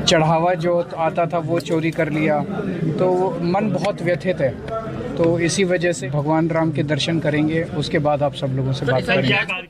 चढ़ावा जो आता था वो चोरी कर लिया। तो मन बहुत व्यथित है। तो इसी वजह से भगवान राम के दर्शन करेंगे, उसके बाद आप सब लोगों से बात करेंगे।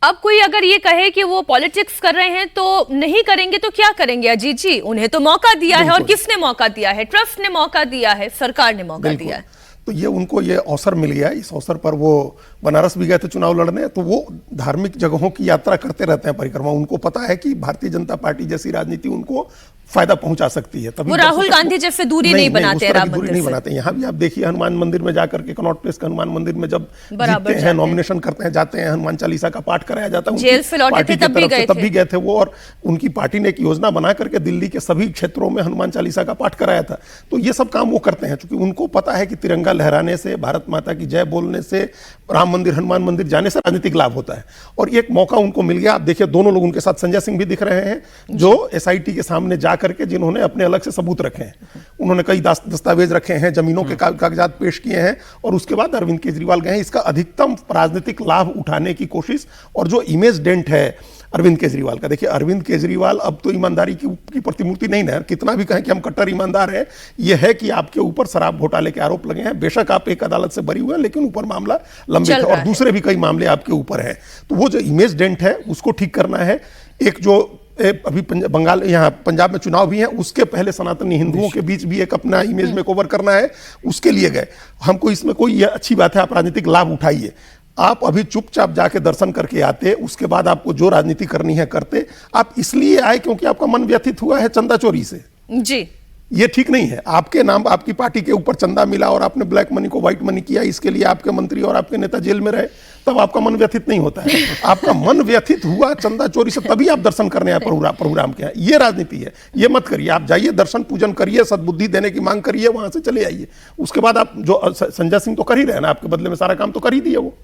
अब कोई अगर ये कहे कि वो पॉलिटिक्स कर रहे हैं तो नहीं करेंगे तो क्या करेंगे अजीत जी? उन्हें तो मौका दिया है, और किसने मौका दिया है? ट्रस्ट ने मौका दिया है, सरकार ने मौका दिया है। तो ये उनको ये अवसर मिल गया। इस अवसर पर वो बनारस भी गए थे चुनाव लड़ने। तो वो धार्मिक जगहों की यात्रा करते रहते हैं, परिक्रमा। उनको पता है कि भारतीय जनता पार्टी जैसी राजनीति उनको फायदा पहुंचा सकती है। तभी वो राहुल गांधी जैसे दूरी नहीं बनाते, दूरी नहीं बनाते। यहाँ भी आप देखिए हनुमान मंदिर में जाकर के, कनॉट प्लेस के हनुमान मंदिर में जब जीतते हैं, नॉमिनेशन करते हैं, जाते हैं, हनुमान चालीसा का पाठ कराया जाता है। जेल से लौटे थे तब भी गए थे वो, और उनकी पार्टी ने एक योजना बना करके दिल्ली के सभी क्षेत्रों में हनुमान चालीसा का पाठ कराया था। तो ये सब काम वो करते हैं, क्योंकि उनको पता है कि तिरंगा लहराने से, भारत माता की जय बोलने से, राम मंदिर, हनुमान मंदिर जाने से राजनीतिक लाभ होता है। और एक मौका उनको मिल गया। आप देखिए दोनों लोग, उनके साथ संजय सिंह भी दिख रहे हैं, जो एसआईटी के सामने जाकर के जिन्होंने अपने अलग से सबूत रखे हैं। उन्होंने कई दस्तावेज रखे हैं, जमीनों के कागजात पेश किए हैं, और उसके बाद अरविंद केजरीवाल गए हैं। इसका अधिकतम राजनीतिक लाभ उठाने की कोशिश। और जो इमेज डेंट है अरविंद केजरीवाल का, देखिए अरविंद केजरीवाल अब तो ईमानदारी की प्रतिमूर्ति नहीं है। कितना भी कहें कि हम कट्टर ईमानदार हैं, यह है कि आपके ऊपर शराब घोटाले के आरोप लगे हैं। बेशक आप एक अदालत से बरी हुए हैं, लेकिन ऊपर मामला लंबित है और दूसरे भी कई मामले आपके ऊपर हैं। तो वो जो इमेज डेंट है उसको ठीक करना है। एक जो अभी बंगाल, यहाँ पंजाब में चुनाव भी है, उसके पहले सनातनी हिंदुओं के बीच भी एक अपना इमेज में कवर करना है, उसके लिए गए। हमको इसमें कोई अच्छी बात है, आप राजनीतिक लाभ उठाइए। आप अभी चुपचाप जाके दर्शन करके आते, उसके बाद आपको जो राजनीति करनी है करते। आप इसलिए आए क्योंकि आपका मन व्यथित हुआ है चंदा चोरी से। जी, ये ठीक नहीं है। आपके नाम, आपकी पार्टी के ऊपर चंदा मिला और आपने ब्लैक मनी को व्हाइट मनी किया, इसके लिए आपके मंत्री और आपके नेता जेल में रहे, तब आपका मन व्यथित नहीं होता है। आपका मन व्यथित हुआ चंदा चोरी से, तभी आप दर्शन करने आए प्रोग्राम के। ये राजनीति है, ये मत करिए। आप जाइए, दर्शन पूजन करिए, सद्बुद्धि देने की मांग करिए, वहां से चले आइए। उसके बाद आप जो संजय सिंह तो कर ही रहे ना, आपके बदले में सारा काम तो कर ही दिया, वो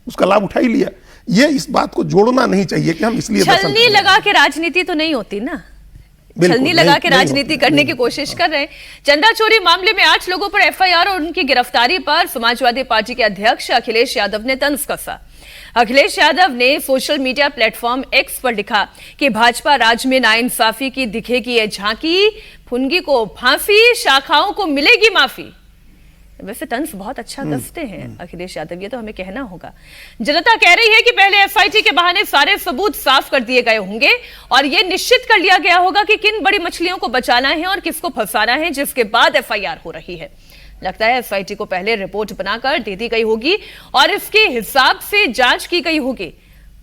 उसका लाभ उठा ही लिया। ये इस बात को जोड़ना नहीं चाहिए कि हम इसलिए छलनी लगा के राजनीति तो नहीं होती ना, छलनी लगा के राजनीति करने की कोशिश कर रहे हैं। चंदा चोरी मामले में 8 लोगों पर एफआईआर और उनकी गिरफ्तारी पर समाजवादी पार्टी के अध्यक्ष अखिलेश यादव ने तंज कसा। अखिलेश यादव ने सोशल मीडिया प्लेटफॉर्म एक्स पर लिखा कि भाजपा राज में नाइंसाफी की दिखेगी ये झांकी, फुनगी को फांसी, शाखाओं को मिलेगी माफी। वैसे तंज बहुत अच्छा कसते हैं अखिलेश यादव, ये तो हमें कहना होगा। जनता कह रही है कि पहले एफआईटी के बहाने सारे सबूत साफ कर दिए गए होंगे और यह निश्चित कर लिया गया होगा कि किन बड़ी मछलियों को बचाना है और किसको फंसाना है, जिसके बाद एफआईआर हो रही है। लगता है एफआईटी को पहले रिपोर्ट बनाकर दे दी गई होगी और इसके हिसाब से जांच की गई होगी,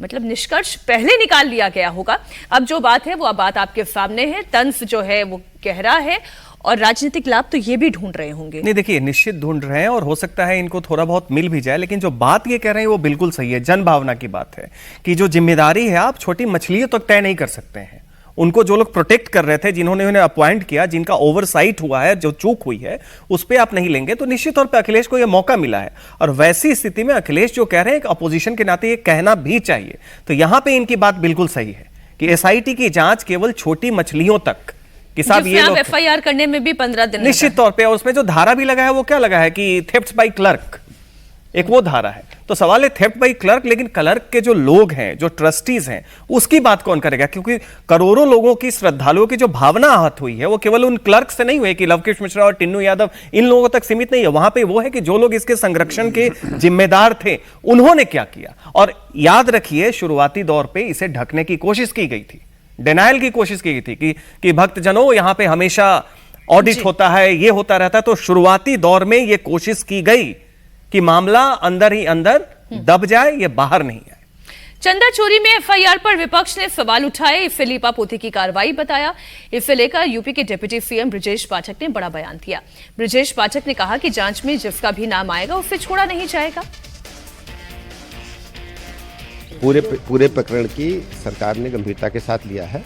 मतलब निष्कर्ष पहले निकाल लिया गया होगा। अब जो बात है वो बात आपके सामने है। तंज जो है वो गहरा है और राजनीतिक लाभ तो ये भी ढूंढ रहे होंगे। नहीं, देखिए, निश्चित ढूंढ रहे हैं और हो सकता है इनको थोड़ा बहुत मिल भी जाए, लेकिन जो बात ये कह रहे हैं वो बिल्कुल सही है। जन भावना की बात है कि जो जिम्मेदारी है आप छोटी मछलियों तक तय नहीं कर सकते हैं। उनको जो लोग प्रोटेक्ट कर रहे थे, जिन्होंने उन्हें अपॉइंट किया, जिनका ओवरसाइट हुआ है, जो चूक हुई है, उस पर आप नहीं लेंगे, तो निश्चित तौर पर अखिलेश को यह मौका मिला है। और वैसी स्थिति में अखिलेश जो कह रहे हैं, अपोजिशन के नाते ये कहना भी चाहिए। तो यहां पर इनकी बात बिल्कुल सही है कि एसआईटी की जांच केवल छोटी मछलियों तक कि साहब ये लोग एफआईआर करने में भी 15 दिन निश्चित तौर पे, और उसमें जो धारा भी लगा है वो क्या लगा है कि थेफ्ट बाय क्लर्क, एक वो धारा है। तो सवाल है थेफ्ट बाय क्लर्क, लेकिन क्लर्क के जो लोग हैं, जो ट्रस्टीज हैं, उसकी बात कौन करेगा? क्योंकि करोड़ों लोगों की, श्रद्धालुओं की जो भावना आहत हुई है वो केवल उन क्लर्क से नहीं हुई कि लवकुश मिश्रा और टिन्नू यादव इन लोगों तक सीमित नहीं है। वहां पे वो है कि जो लोग इसके संरक्षण के जिम्मेदार थे उन्होंने क्या किया। और याद रखिए, शुरुआती दौर पे इसे ढकने की कोशिश की गई थी, डिनायल की कोशिश की गई थी कि भक्तजनों यहां पे हमेशा ऑडिट होता है, ये होता रहता है। तो शुरुआती दौर में ये कोशिश की गई कि मामला अंदर ही अंदर दब जाए, ये बाहर नहीं आए। चंदा चोरी में एफआईआर पर विपक्ष ने सवाल उठाए, इसे लीपापोती की कार्रवाई बताया। इसे लेकर यूपी के डिप्टी सीएम ब्रजेश पाठक ने बड़ा बयान दिया। ब्रजेश पाठक ने कहा कि जांच में जिसका भी नाम आएगा उसे छोड़ा नहीं जाएगा। पूरे प्रकरण की सरकार ने गंभीरता के साथ लिया है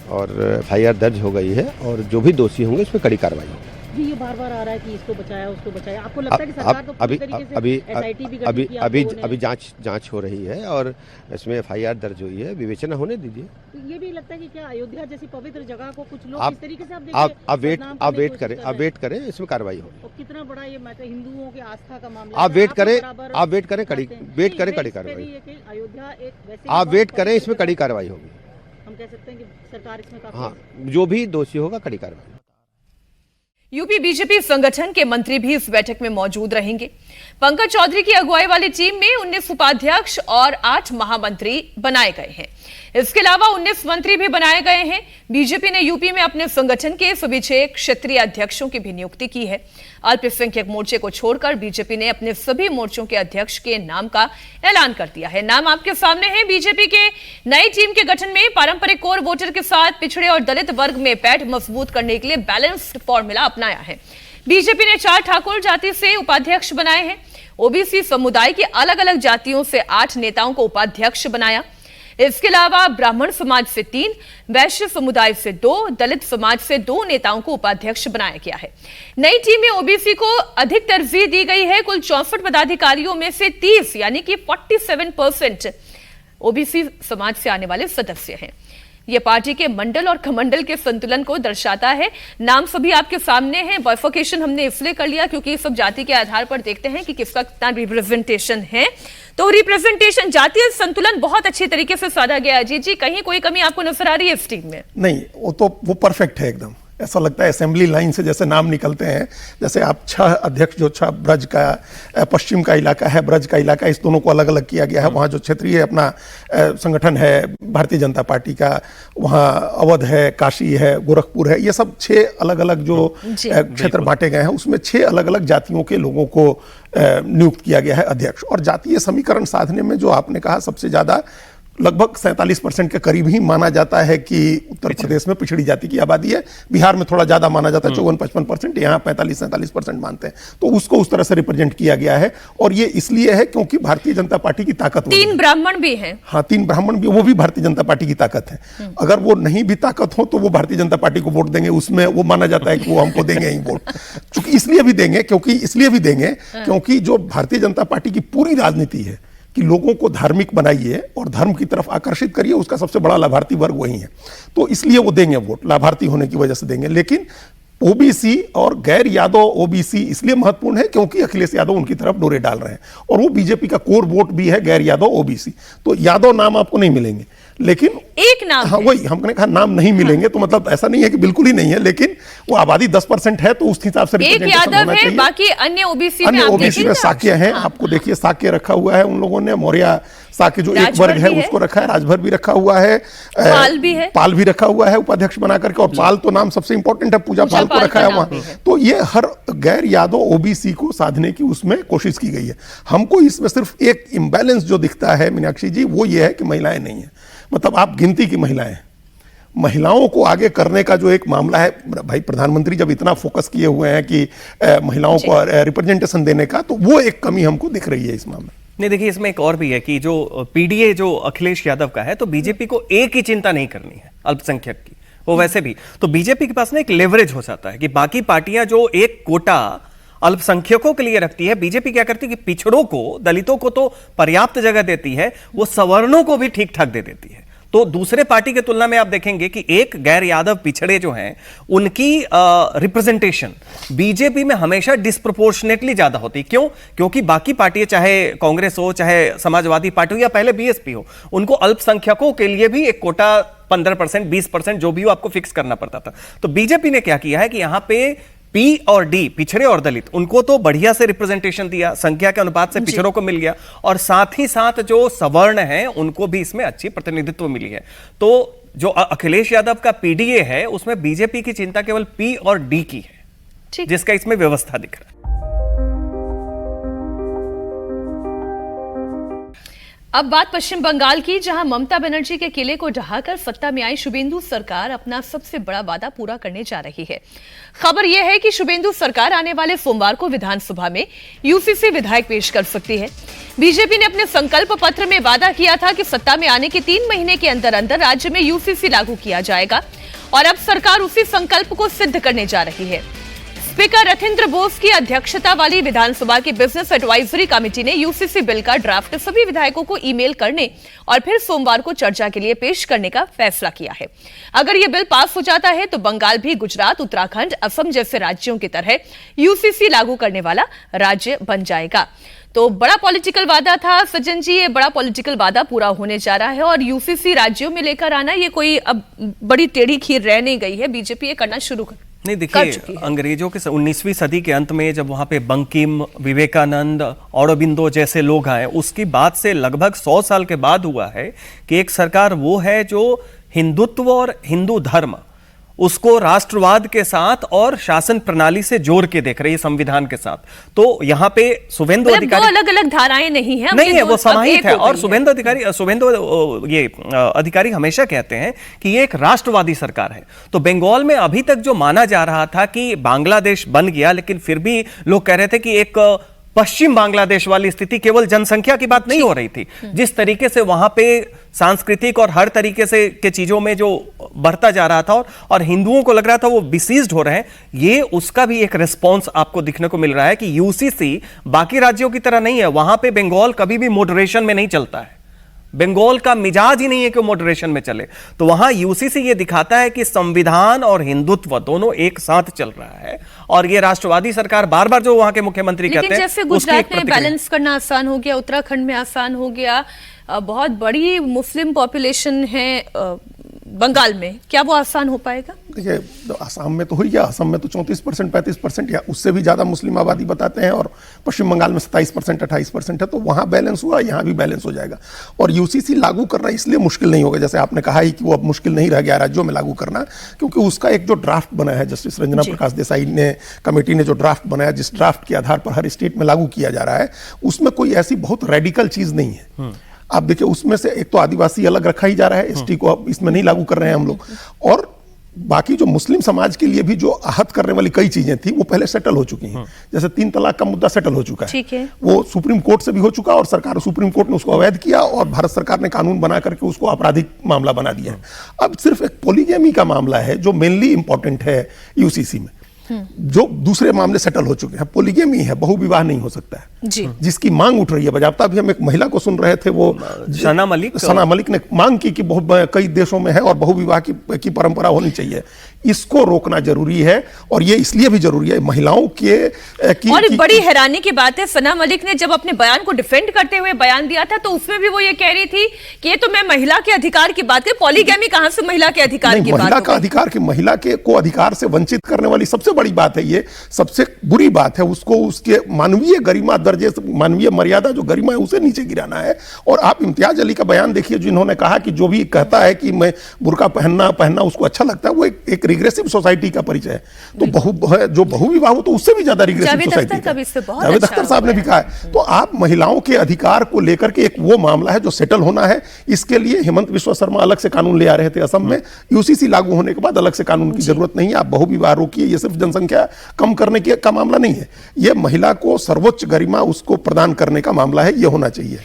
और एफआईआर दर्ज हो गई है और जो भी दोषी होंगे उस पर कड़ी कार्रवाई होगी। जी, ये बार-बार आ रहा है कि इसको बचाया, उसको बचाया। आपको लगता है कि सरकार तो पूरी तरीके से एसआईटी भी गठित किया, अभी जांच हो रही है और इसमें एफआईआर दर्ज हुई है, विवेचना होने दीजिए। तो ये भी लगता है कि क्या अयोध्या जैसी पवित्र जगह को कुछ लोग आप इस तरीके से आप वेट करें, इसमें कार्रवाई होगी। और कितना बड़ा ये हिंदुओं की आस्था का मामला, आप वेट करें कड़ी कार्रवाई। अयोध्या एक वैसे आप वेट करें, इसमें कड़ी कार्रवाई होगी। हम कह सकते हैं कि सरकार इसमें काफी, हाँ, जो भी दोषी होगा कड़ी कार्रवाई। यूपी बीजेपी संगठन के मंत्री भी इस बैठक में मौजूद रहेंगे। पंकज चौधरी की अगुवाई वाली टीम में 19 उपाध्यक्ष और 8 महामंत्री बनाए गए हैं। इसके अलावा 19 मंत्री भी बनाए गए हैं। बीजेपी ने यूपी में अपने संगठन के सभी 6 क्षेत्रीय अध्यक्षों की भी नियुक्ति की है। अल्पसंख्यक मोर्चे को छोड़कर बीजेपी ने अपने सभी मोर्चों के अध्यक्ष के नाम का ऐलान कर दिया है। नाम आपके सामने है। बीजेपी के नई टीम के गठन में पारंपरिक कोर वोटर के साथ पिछड़े और दलित वर्ग में पैठ मजबूत करने के लिए बैलेंस्ड फॉर्मूला अपनाया है। बीजेपी ने 4 ठाकुर जाति से उपाध्यक्ष बनाए हैं। ओबीसी समुदाय की अलग अलग जातियों से 8 नेताओं को उपाध्यक्ष बनाया। इसके अलावा ब्राह्मण समाज से 3, वैश्य समुदाय से 2, दलित समाज से 2 नेताओं को उपाध्यक्ष बनाया गया है। नई टीम में ओबीसी को अधिक तरजीह दी गई है। कुल 64 पदाधिकारियों में से 30 यानी कि 47% ओबीसी समाज से आने वाले सदस्य हैं। यह पार्टी के मंडल और कमंडल के संतुलन को दर्शाता है। नाम सभी आपके सामने हैं। बाइफर्केशन हमने इसलिए कर लिया क्योंकि सब जाति के आधार पर देखते हैं कि किसका कितना रिप्रेजेंटेशन है। तो रिप्रेजेंटेशन, जातीय संतुलन बहुत अच्छी तरीके से साधा गया है। जी, कहीं कोई कमी आपको नजर आ रही है इस टीम में? नहीं, वो परफेक्ट है, एकदम ऐसा लगता है असेंबली लाइन से जैसे नाम निकलते हैं, जैसे आप 6 अध्यक्ष, जो 6 ब्रज का, पश्चिम का इलाका है, ब्रज का इलाका, इस दोनों को अलग अलग किया गया है। वहाँ जो क्षेत्रीय अपना संगठन है भारतीय जनता पार्टी का, वहाँ अवध है, काशी है, गोरखपुर है, ये सब 6 अलग अलग जो क्षेत्र बांटे गए हैं, उसमें 6 अलग अलग जातियों के लोगों को नियुक्त किया गया है अध्यक्ष। और जातीय समीकरण साधने में जो आपने कहा सबसे ज्यादा लगभग 47% के करीब ही माना जाता है कि उत्तर प्रदेश में पिछड़ी जाति की आबादी है। बिहार में थोड़ा ज्यादा माना जाता है, 54-55%, यहाँ 45-47% मानते हैं। तो उसको उस तरह से रिप्रेजेंट किया गया है। और ये इसलिए है क्योंकि भारतीय जनता पार्टी की ताकत, 3 ब्राह्मण भी हैं। हाँ, 3 ब्राह्मण भी, वो भी भारतीय जनता पार्टी की ताकत है। अगर वो नहीं भी ताकत हो तो वो भारतीय जनता पार्टी को वोट देंगे, उसमें वो माना जाता है कि वो हमको देंगे ही वोट। चूंकि इसलिए भी देंगे क्योंकि जो भारतीय जनता पार्टी की पूरी राजनीति है कि लोगों को धार्मिक बनाइए और धर्म की तरफ आकर्षित करिए, उसका सबसे बड़ा लाभार्थी वर्ग वही है। तो इसलिए वो देंगे वोट, लाभार्थी होने की वजह से देंगे। लेकिन ओबीसी और गैर यादव ओबीसी इसलिए महत्वपूर्ण है क्योंकि अखिलेश यादव उनकी तरफ डोरे डाल रहे हैं और वो बीजेपी का कोर वोट भी है गैर यादव ओबीसी। तो यादव नाम आपको नहीं मिलेंगे, लेकिन एक नाम, हाँ वही हमने कहा नाम नहीं मिलेंगे। तो मतलब ऐसा नहीं है कि बिल्कुल ही नहीं है, लेकिन वो आबादी 10% है तो उस हिसाब से एक यादव है, बाकी अन्य ओबीसी में साक्य हैं। आपको देखिए साक्य रखा हुआ है उन लोगों ने, मौर्य साक्य जो एक वर्ग है उसको रखा है, राजभर भी रखा हुआ है, पाल भी रखा हुआ है उपाध्यक्ष बना करके। और पाल तो नाम सबसे इंपॉर्टेंट है, पूजा पाल को रखा है वहां। तो ये हर गैर यादव ओबीसी को साधने की उसमें कोशिश की गई है। हमको इसमें सिर्फ एक इम्बैलेंस जो दिखता है मीनाक्षी जी, वो ये है कि महिलाएं नहीं है। मतलब आप गिनती की महिलाओं को आगे करने का जो एक मामला है, भाई प्रधानमंत्री जब इतना फोकस किए हुए हैं कि महिलाओं को रिप्रेजेंटेशन देने का, तो वो एक कमी हमको दिख रही है इस मामले। नहीं, देखिए इसमें एक और भी है कि जो पीडीए जो अखिलेश यादव का है, तो बीजेपी को एक ही चिंता नहीं करनी है अल्पसंख्यक की, वो वैसे भी तो बीजेपी के पास ना एक लेवरेज हो जाता है कि बाकी पार्टियां जो एक कोटा अल्पसंख्यकों के लिए रखती है, बीजेपी क्या करती है कि पिछड़ों को, दलितों को तो पर्याप्त जगह देती है, वो सवर्णों को भी ठीक ठाक दे देती है। तो दूसरे पार्टी के तुलना में आप देखेंगे कि एक गैर यादव पिछड़े जो हैं उनकी रिप्रेजेंटेशन बीजेपी में हमेशा डिस्प्रोपोर्शनेटली ज्यादा होती। क्यों? क्योंकि बाकी पार्टियां, चाहे कांग्रेस हो, चाहे समाजवादी पार्टी हो या पहले बीएसपी हो, उनको अल्पसंख्यकों के लिए भी एक कोटा 15%, 20% जो भी हो आपको फिक्स करना पड़ता था। तो बीजेपी ने क्या किया है कि यहां पे पी और डी, पिछड़े और दलित, उनको तो बढ़िया से रिप्रेजेंटेशन दिया, संख्या के अनुपात से पिछड़ों को मिल गया, और साथ ही साथ जो सवर्ण हैं उनको भी इसमें अच्छी प्रतिनिधित्व मिली है। तो जो अखिलेश यादव का पीडीए है उसमें बीजेपी की चिंता केवल पी और डी की है, जिसका इसमें व्यवस्था दिख रहा है। अब बात पश्चिम बंगाल की, जहां ममता बनर्जी के किले को ढहाकर सत्ता में आई शुभेंदु सरकार अपना सबसे बड़ा वादा पूरा करने जा रही है। खबर यह है कि शुभेंदु सरकार आने वाले सोमवार को विधानसभा में यूसीसी विधायक पेश कर सकती है। बीजेपी ने अपने संकल्प पत्र में वादा किया था कि सत्ता में आने के 3 महीने के अंदर अंदर राज्य में यूसीसी लागू किया जाएगा, और अब सरकार उसी संकल्प को सिद्ध करने जा रही है। स्पीकर रथिंद्र बोस की अध्यक्षता वाली विधानसभा की बिजनेस एडवाइजरी कमेटी ने यूसीसी बिल का ड्राफ्ट सभी विधायकों को ईमेल करने और फिर सोमवार को चर्चा के लिए पेश करने का फैसला किया है। अगर यह बिल पास हो जाता है तो बंगाल भी गुजरात, उत्तराखंड, असम जैसे राज्यों की तरह यूसीसी लागू करने वाला राज्य बन जाएगा। तो बड़ा पॉलिटिकल वादा था सज्जन जी, ये बड़ा पॉलिटिकल वादा पूरा होने जा रहा है, और यूसीसी राज्यों में लेकर आना ये कोई अब बड़ी टेढ़ी खीर रह नहीं गई है। बीजेपी ये करना शुरू कर नहीं, देखिए अंग्रेजों के 19वीं सदी के अंत में जब वहां पे बंकिम, विवेकानंद, औरोबिंदो जैसे लोग आए, उसकी बात से लगभग 100 साल के बाद हुआ है कि एक सरकार वो है जो हिंदुत्व और हिंदू धर्म उसको राष्ट्रवाद के साथ और शासन प्रणाली से जोड़ के देख रही है, संविधान के साथ। तो यहाँ पे शुभेंदु अधिकारी, अलग अलग धाराएं नहीं है, नहीं है, वो समाहित है। और शुभेंदु अधिकारी हमेशा कहते हैं कि ये एक राष्ट्रवादी सरकार है। तो बंगाल में अभी तक जो माना जा रहा था कि बांग्लादेश बन गया, लेकिन फिर भी लोग कह रहे थे कि एक पश्चिम बांग्लादेश वाली स्थिति, केवल जनसंख्या की बात नहीं हो रही थी, जिस तरीके से वहां पे सांस्कृतिक और हर तरीके से के चीजों में जो बढ़ता जा रहा था और हिंदुओं को लग रहा था वो बिसीज्ड हो रहे हैं, ये उसका भी एक रिस्पॉन्स आपको दिखने को मिल रहा है कि यूसीसी बाकी राज्यों की तरह नहीं है। वहां पे बंगाल कभी भी मॉडरेशन में नहीं चलता है, बंगाल का मिजाज ही नहीं है कि मॉडरेशन में चले। तो वहां यूसीसी ये दिखाता है कि संविधान और हिंदुत्व दोनों एक साथ चल रहा है, और ये राष्ट्रवादी सरकार बार बार जो वहां के मुख्यमंत्री कहते हैं, जैसे गुजरात में बैलेंस करना आसान हो गया, उत्तराखंड में आसान हो गया, बहुत बड़ी मुस्लिम पॉपुलेशन है बंगाल में, क्या वो आसान हो पाएगा देखिए आसाम में तो हुई गया, असम में तो 34%, 35% या उससे भी ज़्यादा मुस्लिम आबादी बताते हैं, और पश्चिम बंगाल में 27%, 28% है। तो वहाँ बैलेंस हुआ, यहाँ भी बैलेंस हो जाएगा। और यूसीसी लागू करना इसलिए मुश्किल नहीं होगा, जैसे आपने कहा ही कि वो अब मुश्किल नहीं रह गया राज्यों में लागू करना, क्योंकि उसका एक जो ड्राफ्ट बना है, जस्टिस रंजना प्रकाश देसाई ने कमेटी ने जो ड्राफ्ट बनाया, जिस ड्राफ्ट के आधार पर हर स्टेट में लागू किया जा रहा है, उसमें कोई ऐसी बहुत रेडिकल चीज़ नहीं है। आप देखिए उसमें से एक तो आदिवासी अलग रखा ही जा रहा है, एसटी को अब इसमें नहीं लागू कर रहे हैं हम लोग, और बाकी जो मुस्लिम समाज के लिए भी जो आहत करने वाली कई चीजें थी वो पहले सेटल हो चुकी हैं। जैसे 3 तलाक का मुद्दा सेटल हो चुका है, वो सुप्रीम कोर्ट से भी हो चुका, और सरकार सुप्रीम कोर्ट ने उसको अवैध किया और भारत सरकार ने कानून बना करके उसको आपराधिक मामला बना दिया है। अब सिर्फ एक पॉलीगैमी का मामला है जो मेनली इंपॉर्टेंट है यूसीसी में, जो दूसरे मामले सेटल हो चुके हैं। पॉलीगैमी है, बहुविवाह नहीं हो सकता है जी, जिसकी मांग उठ रही है। बजाबता भी हम एक महिला को सुन रहे थे, वो सना मलिक ने मांग की कि बहुत कई देशों में है और बहुविवाह की परंपरा होनी चाहिए। इसको रोकना जरूरी है, और ये इसलिए भी जरूरी है महिलाओं के और बड़ी हैरानी की बात है, सना मलिक ने जब अपने बयान को डिफेंड करते हुए बयान दिया था, तो उसमें भी वो ये कह रही थी कि ये तो मैं महिला के अधिकार की बात कर, पॉलीगैमी कहां से महिला के अधिकार की बात? महिला का अधिकार की महिला के को अधिकार से वंचित करने वाली सबसे बड़ी बात है, ये सबसे बुरी बात है। उसको उसके मानवीय गरिमा दर्जे, मानवीय मर्यादा जो गरिमा है उसे नीचे गिराना है। और आप इम्तियाज अली का बयान देखिए, जिन्होंने कहा कि जो भी कहता है कि मैं बुर्का पहनना उसको अच्छा लगता है, वो एक रिग्रेसिव सोसाइटी का परिचय है। तो जो बहुविवाह हो तो उससे भी ज्यादा रिग्रेसिव सोसाइटी है। जावेद अख्तर साहब ने भी कहा है। तो आप महिलाओं के अधिकार को लेकर के एक वो मामला है जो सेटल होना है। इसके लिए हेमंत बिस्वा शर्मा अलग से कानून ले आ रहे थे असम में, यूसीसी लागू होने के बाद अलग से कानून की जरूरत नहीं है। आप बहुविवाह रोकिए, ये सिर्फ जनसंख्या कम करने का मामला नहीं है, ये महिला को सर्वोच्च गरिमा उसको प्रदान करने का मामला है, ये होना चाहिए।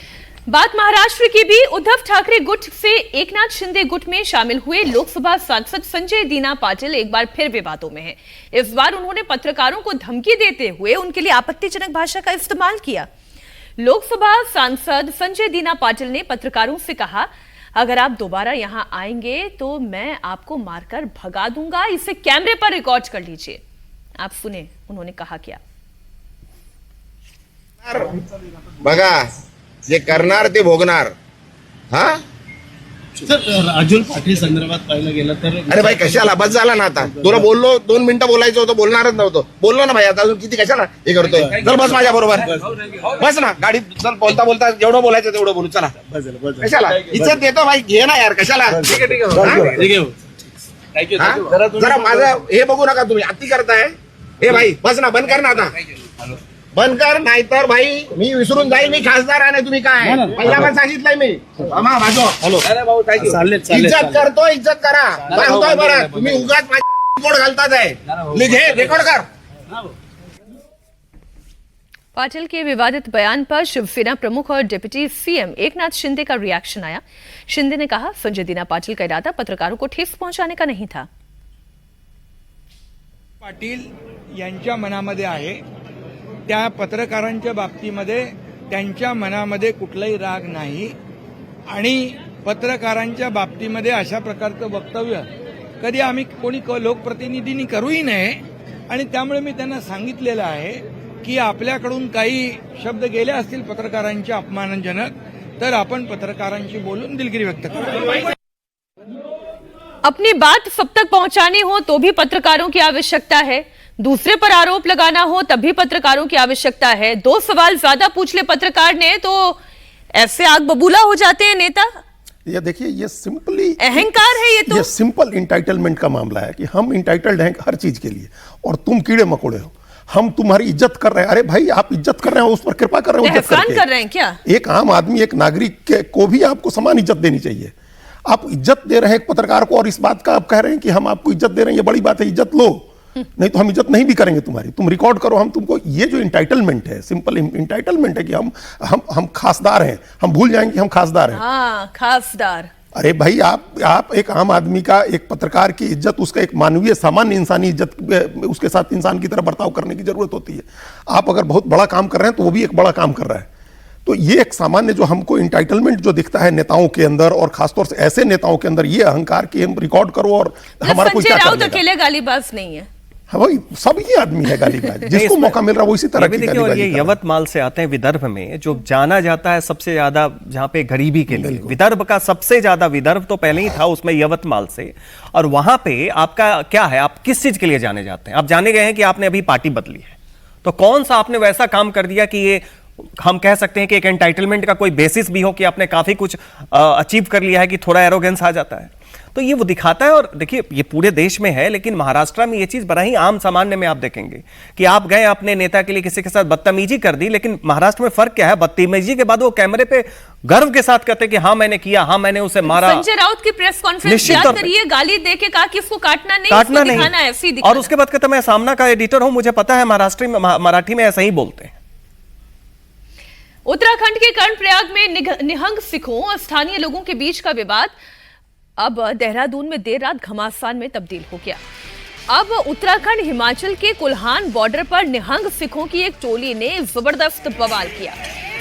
बात महाराष्ट्र की भी। उद्धव ठाकरे गुट से एकनाथ शिंदे गुट में शामिल हुए लोकसभा सांसद संजय दीना पाटिल एक बार फिर विवादों में हैं। इस बार उन्होंने पत्रकारों को धमकी देते हुए उनके लिए आपत्तिजनक भाषा का इस्तेमाल किया। लोकसभा सांसद संजय दीना पाटिल ने पत्रकारों से कहा, अगर आप दोबारा यहां आएंगे तो मैं आपको मारकर भगा दूंगा, इसे कैमरे पर रिकॉर्ड कर लीजिए। आप सुने उन्होंने कहा क्या। बघा जे करणार ते भोगणार। हा सर, राजूल पाटील संदर्भात पाहिलं गेलं तर अरे भाई कशाला बस झाला ना आता, तुला बोललो 2 मिनिटं बोलायचं होतं, बोलणारच नव्हतं, बोललो ना भाई, आता अजून किती कशाला हे करतोय? चल बस माझ्या बरोबर, बस ना गाडीत, चल बोलता बोलता जेवढं बोलायचं तेवढं बोलू, चला कशाला इज्जत देतो भाई, घे ना यार, कशाला? ठीक आहे जरा माझं हे बघू नका तुम्ही, अति करताय। हे भाई बस ना, बंद कर ना आता, बंद कर, नाहीतर भाई मी विसरून जाईल मी खासदार आहे, तुम्ही काय पहिला पण सांगितलंय मी। इज्जत करतो, इज्जत करा, सांगतोय बरं, तुम्ही उगाच पोट घालतात आहे, लिखे रेकॉर्ड कर। पाटिल के विवादित बयान पर शिवसेना प्रमुख और डिप्टी सीएम एकनाथ शिंदे का रिएक्शन आया। शिंदे ने कहा, संजय दीना पाटिल का इरादा पत्रकारों को ठेस पहुंचाने का नहीं था। पाटील यांच्या मनामध्ये आहे, त्या पत्रकारांच्या बाबतीमध्ये त्यांच्या मनामध्ये कुठलाही राग नाही, आणि पत्रकारांच्या बाबतीमध्ये अशा प्रकारचं वक्तव्य कधी आम्ही कोणी लोकप्रतिनिधींनी करूही नये। आणि त्यामुळे मी त्यांना सांगितलेलं आहे की आपल्याकडून काही शब्द गेले असतील पत्रकारांचे अपमानजनक, तर आपण पत्रकारांशी बोलून दिलगिरी व्यक्त करू। अपनी बात सब तक पहुंचानी हो तो भी पत्रकारों की आवश्यकता है, दूसरे पर आरोप लगाना हो तब भी पत्रकारों की आवश्यकता है। 2 सवाल ज्यादा पूछ ले पत्रकार ने तो ऐसे आग बबूला हो जाते हैं नेता। ये देखिए, ये सिंपली अहंकार है, ये सिंपल इंटाइटलमेंट का मामला है कि हम इंटाइटल्ड हैं हर चीज के लिए, और तुम कीड़े मकोड़े हो, हम तुम्हारी इज्जत कर रहे हैं। अरे भाई, आप इज्जत कर रहे हैं, उस पर कृपा कर रहे हो, इज्जत कर रहे हैं क्या? एक आम आदमी, एक नागरिक को भी आपको समान इज्जत देनी चाहिए। आप इज्जत दे रहे हैं एक पत्रकार को, और इस बात का आप कह रहे हैं कि हम आपको इज्जत दे रहे हैं, ये बड़ी बात है, इज्जत लो, नहीं तो हम इज्जत नहीं भी करेंगे तुम्हारी, तुम रिकॉर्ड करो, हम तुमको। ये जो इंटाइटलमेंट है, सिंपल इंटाइटलमेंट है कि हम खासदार हैं, हम भूल जाएंगे कि हम खासदार हैं। हाँ, खासदार। अरे भाई, आप एक आम आदमी का, एक पत्रकार की इज्जत, उसका एक मानवीय सामान्य इंसानी इज्जत, उसके साथ इंसान की तरह बर्ताव करने की जरूरत होती है। आप अगर बहुत बड़ा काम कर रहे हैं तो वो भी एक बड़ा काम कर रहा है। तो ये एक सामान्य जो हमको इंटाइटलमेंट जो दिखता है नेताओं के अंदर, और खासतौर से ऐसे नेताओं के अंदर, ये अहंकार की हम रिकॉर्ड करो और हमारा कोई क्या कर लेगा। अकेले गालीबाज नहीं है, हाँ वही सब ये आदमी है गालीबाज, जिसको मौका मिल रहा है वो इसी तरह की देखिए, और ये यवतमाल से आते हैं विदर्भ में, जो जाना जाता है सबसे ज्यादा जहां पे गरीबी के लिए, विदर्भ का सबसे ज्यादा, विदर्भ तो पहले ही था उसमें यवतमाल से, और वहां पे आपका क्या है, आप किस चीज के लिए जाने जाते हैं? आप जाने गए हैं कि आपने अभी पार्टी बदली है, तो कौन सा आपने वैसा काम कर दिया कि ये हम कह सकते हैं कि एक एंटाइटलमेंट का कोई बेसिस भी हो कि आपने काफी कुछ अचीव कर लिया है कि थोड़ा एरोगेंस आ जाता है? तो ये वो दिखाता है। और देखिए ये पूरे देश में है, लेकिन महाराष्ट्र में ये चीज बड़ा ही आम सामान्य में आप देखेंगे कि आप गए अपने नेता के लिए किसी के साथ बदतमीजी कर दी, लेकिन महाराष्ट्र में फर्क क्या है, बदतमीजी के बाद वो कैमरे पे गर्व के साथ कहते हैं कि हाँ मैंने किया, हाँ मैंने उसे मारा। संजय राउत की प्रेस कॉन्फ्रेंस याद करिए, गाली दे के कहा कि इसको काटना नहीं, और उसके बाद कहता मैं सामना का एडिटर हूं, मुझे पता है महाराष्ट्र में, मराठी में ऐसा ही बोलते हैं। उत्तराखंड के कर्णप्रयाग में निहंग सिखों और स्थानीय लोगों के बीच का विवाद अब देहरादून में देर रात घमासान में तब्दील हो गया। अब उत्तराखंड हिमाचल के कुल्हान बॉर्डर पर निहंग सिखों की एक टोली ने जबरदस्त बवाल किया।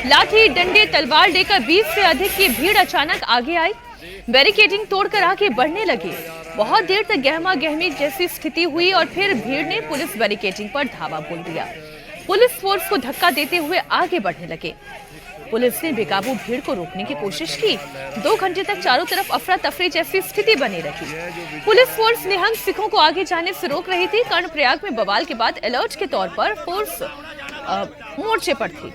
लाठी डंडे तलवार लेकर 20 से अधिक की भीड़ अचानक आगे आई, बैरिकेडिंग तोड़कर आगे बढ़ने लगे। बहुत देर तक गहमा गहमी जैसी स्थिति हुई और फिर भीड़ ने पुलिस बैरिकेडिंग पर धावा बोल दिया। पुलिस फोर्स को धक्का देते हुए आगे बढ़ने लगे। पुलिस ने बेकाबू भीड़ को रोकने की कोशिश की। 2 घंटे तक चारों तरफ अफरा तफरी जैसी स्थिति बनी रही। पुलिस फोर्स निहंग सिखों को आगे जाने से रोक रही थी। कर्णप्रयाग में बवाल के बाद अलर्ट के तौर पर फोर्स मोर्चे पर थी।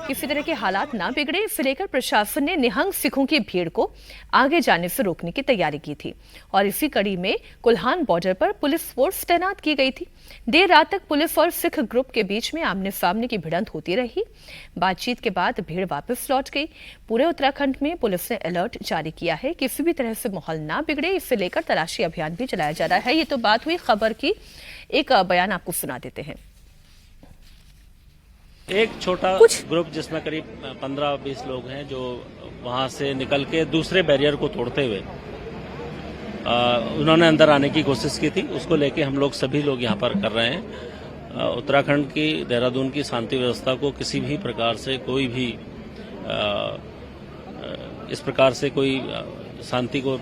किसी तरह के हालात ना बिगड़े, इसे लेकर प्रशासन ने निहंग सिखों की भीड़ को आगे जाने से रोकने की तैयारी की थी और इसी कड़ी में कुल्हान बॉर्डर पर पुलिस फोर्स तैनात की गई थी। देर रात तक पुलिस और सिख ग्रुप के बीच में आमने सामने की भिड़ंत होती रही। बातचीत के बाद भीड़ वापस लौट गई। पूरे उत्तराखंड में पुलिस ने अलर्ट जारी किया है, किसी भी तरह से माहौल ना बिगड़े, इसे लेकर तलाशी अभियान भी चलाया जा रहा है। ये तो बात हुई खबर की, एक बयान आपको सुना देते हैं। एक छोटा ग्रुप जिसमें करीब 15-20 लोग हैं जो वहां से निकल के दूसरे बैरियर को तोड़ते हुए उन्होंने अंदर आने की कोशिश की थी। उसको लेके हम लोग सभी लोग यहाँ पर कर रहे हैं। उत्तराखंड की, देहरादून की शांति व्यवस्था को किसी भी प्रकार से कोई भी इस प्रकार से कोई शांति को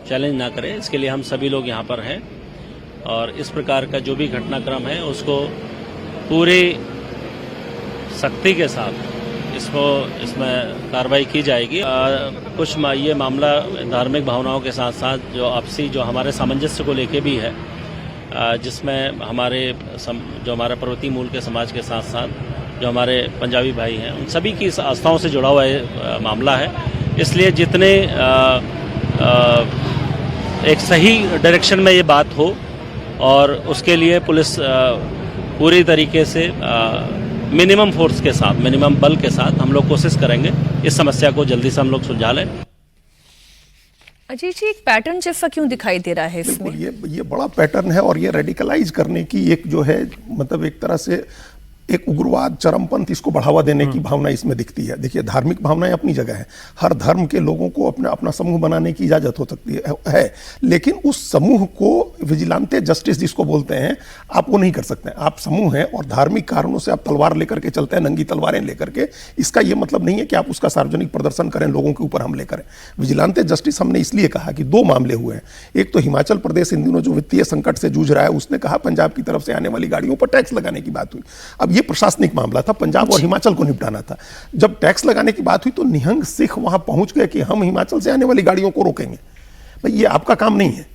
चैलेंज ना करे, इसके लिए हम सभी लोग यहाँ पर हैं और इस प्रकार का जो भी घटनाक्रम है उसको पूरी सख्ती के साथ इसमें कार्रवाई की जाएगी। कुछ ये मामला धार्मिक भावनाओं के साथ साथ जो आपसी जो हमारे सामंजस्य को लेके भी है, जिसमें जो हमारे पर्वतीय मूल के समाज के साथ साथ जो हमारे पंजाबी भाई हैं उन सभी की आस्थाओं से जुड़ा हुआ मामला है। इसलिए जितने एक सही डायरेक्शन में ये बात हो और उसके लिए पुलिस पूरी तरीके से मिनिमम फोर्स के साथ, मिनिमम बल के साथ हम लोग कोशिश करेंगे इस समस्या को जल्दी से हम लोग सुलझा लें। अजय जी, एक पैटर्न जैसा क्यों दिखाई दे रहा है इसमें? ये बड़ा पैटर्न है और ये रेडिकलाइज करने की एक जो है, मतलब एक तरह से एक उग्रवाद, चरमपंथ, इसको बढ़ावा देने की भावना इसमें दिखती है। देखिए, धार्मिक भावनाएं अपनी जगह है, हर धर्म के लोगों को अपना समूह बनाने की इजाजत हो सकती है, लेकिन उस समूह को विजिलेंटे जस्टिस जिसको बोलते हैं, आप वो नहीं कर सकते। आप समूह हैं और धार्मिक कारणों से आप तलवार लेकर के चलते हैं, नंगी तलवारें लेकर के, इसका ये मतलब नहीं है कि आप उसका सार्वजनिक प्रदर्शन करें, लोगों के ऊपर हमले करें। विजिलेंटे जस्टिस हमने इसलिए कहा कि 2 मामले हुए हैं। एक तो हिमाचल प्रदेश इन दिनों जो वित्तीय संकट से जूझ रहा है, उसने कहा पंजाब की तरफ से आने वाली गाड़ियों पर टैक्स लगाने की बात हुई। अब ये प्रशासनिक मामला था, पंजाब और हिमाचल को निपटाना था। जब टैक्स लगाने की बात हुई तो निहंग सिख वहां पहुंच गए कि हम हिमाचल से आने वाली गाड़ियों को रोकेंगे। भाई ये आपका काम नहीं है।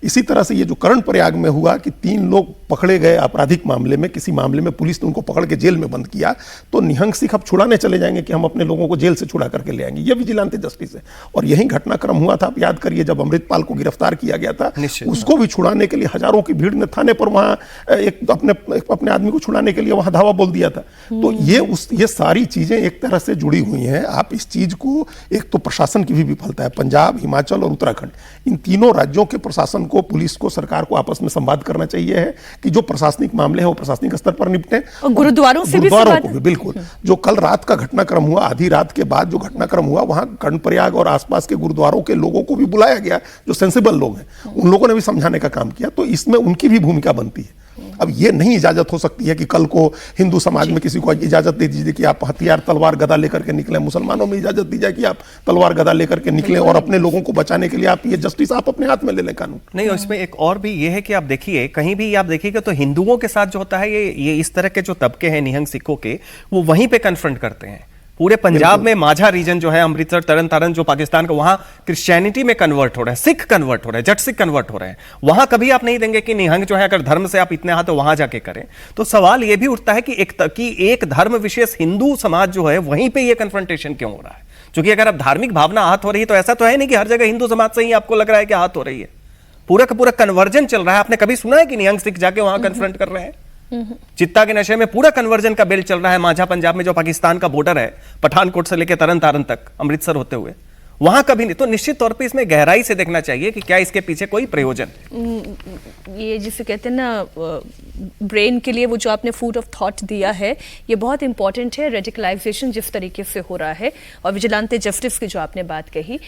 इसी तरह से ये जो कर्णप्रयाग में हुआ कि 3 लोग पकड़े गए आपराधिक मामले में, किसी मामले में पुलिस ने उनको पकड़ के जेल में बंद किया, तो निहंग सिख अब छुड़ाने चले जाएंगे कि हम अपने लोगों को जेल से छुड़ा करके ले आएंगे। ये विजिलेंटे जस्टिस है। और यही घटनाक्रम हुआ था, आप याद करिए, जब अमृतपाल को गिरफ्तार किया गया था, उसको भी छुड़ाने के लिए हजारों की भीड़ ने थाने पर वहां एक अपने आदमी को छुड़ाने के लिए वहां धावा बोल दिया था। तो ये सारी चीजें एक तरह से जुड़ी हुई हैं। आप इस चीज को, एक तो प्रशासन की भी विफलता है, पंजाब, हिमाचल और उत्तराखंड, इन तीनों राज्यों के प्रशासन को, पुलिस को, सरकार को आपस में संवाद करना चाहिए है कि जो प्रशासनिक मामले हैं वो प्रशासनिक स्तर पर निपटे। और गुरुद्वारों को भी बिल्कुल। जो कल रात का घटनाक्रम हुआ, आधी रात के बाद जो घटनाक्रम हुआ, वहां कर्णप्रयाग और आसपास के गुरुद्वारों के लोगों को भी बुलाया गया, जो सेंसिबल लोग हैं, उन लोगों ने भी समझाने का काम किया। तो इसमें उनकी भी भूमिका बनती है। अब ये नहीं इजाजत हो सकती है कि कल को हिंदू समाज में किसी को इजाजत दे दीजिए कि आप हथियार, तलवार, गदा लेकर के निकलें, मुसलमानों में इजाजत दी जाए कि आप तलवार, गदा लेकर के निकलें और अपने लोगों को बचाने के लिए आप ये जस्टिस आप अपने हाथ में ले लें कानून। नहीं, और इसमें एक और भी ये है कि आप देखिए, कहीं भी आप देखिएगा तो हिंदुओं के साथ जो होता है ये इस तरह के जो तबके हैं निहंग सिखों के, वो वहीं पे कन्फ्रंट करते हैं। पूरे पंजाब में माझा रीजन जो है, अमृतसर, तरन तारण जो पाकिस्तान का, वहां क्रिश्चियनिटी में कन्वर्ट हो रहा है, सिख कन्वर्ट हो रहे हैं, जट सिख कन्वर्ट हो रहे हैं। वहां कभी आप नहीं देंगे कि निहंग जो है अगर धर्म से आप इतने हाथ तो वहां जाके करें। तो सवाल यह भी उठता है कि एक धर्म विशेष हिंदू समाज जो है वहीं पे ये कन्फ्रंटेशन क्यों हो रहा है? क्योंकि अगर आप धार्मिक भावना आहत हो रही है तो ऐसा तो है नहीं कि हर जगह हिंदू समाज से ही आपको लग रहा है कि आहत हो रही है। पूरा का पूरा कन्वर्जन चल रहा है। आपने कभी सुना है कि निहंग सिख जाके वहां कन्फ्रंट कर रहे हैं? चित्ता के नशे में पूरा कन्वर्जन का बिल चल रहा है। माझा पंजाब में जो पाकिस्तान का बॉर्डर है, पठानकोट से लेकर तरन तारण तक, अमृतसर होते हुए, वहां कभी नहीं। तो निश्चित तौर पे इसमें गहराई से देखना चाहिए कि क्या इसके पीछे कोई प्रयोजन। ये जिसे कहते हैं ना ब्रेन के लिए वो जो आपने फूड ऑफ थॉट दिया है, ये बहुत इंपॉर्टेंट है। रेडिकलाइजेशन जिस तरीके से हो रहा है और विजिलेंटे जस्टिस की जो आपने बात कही,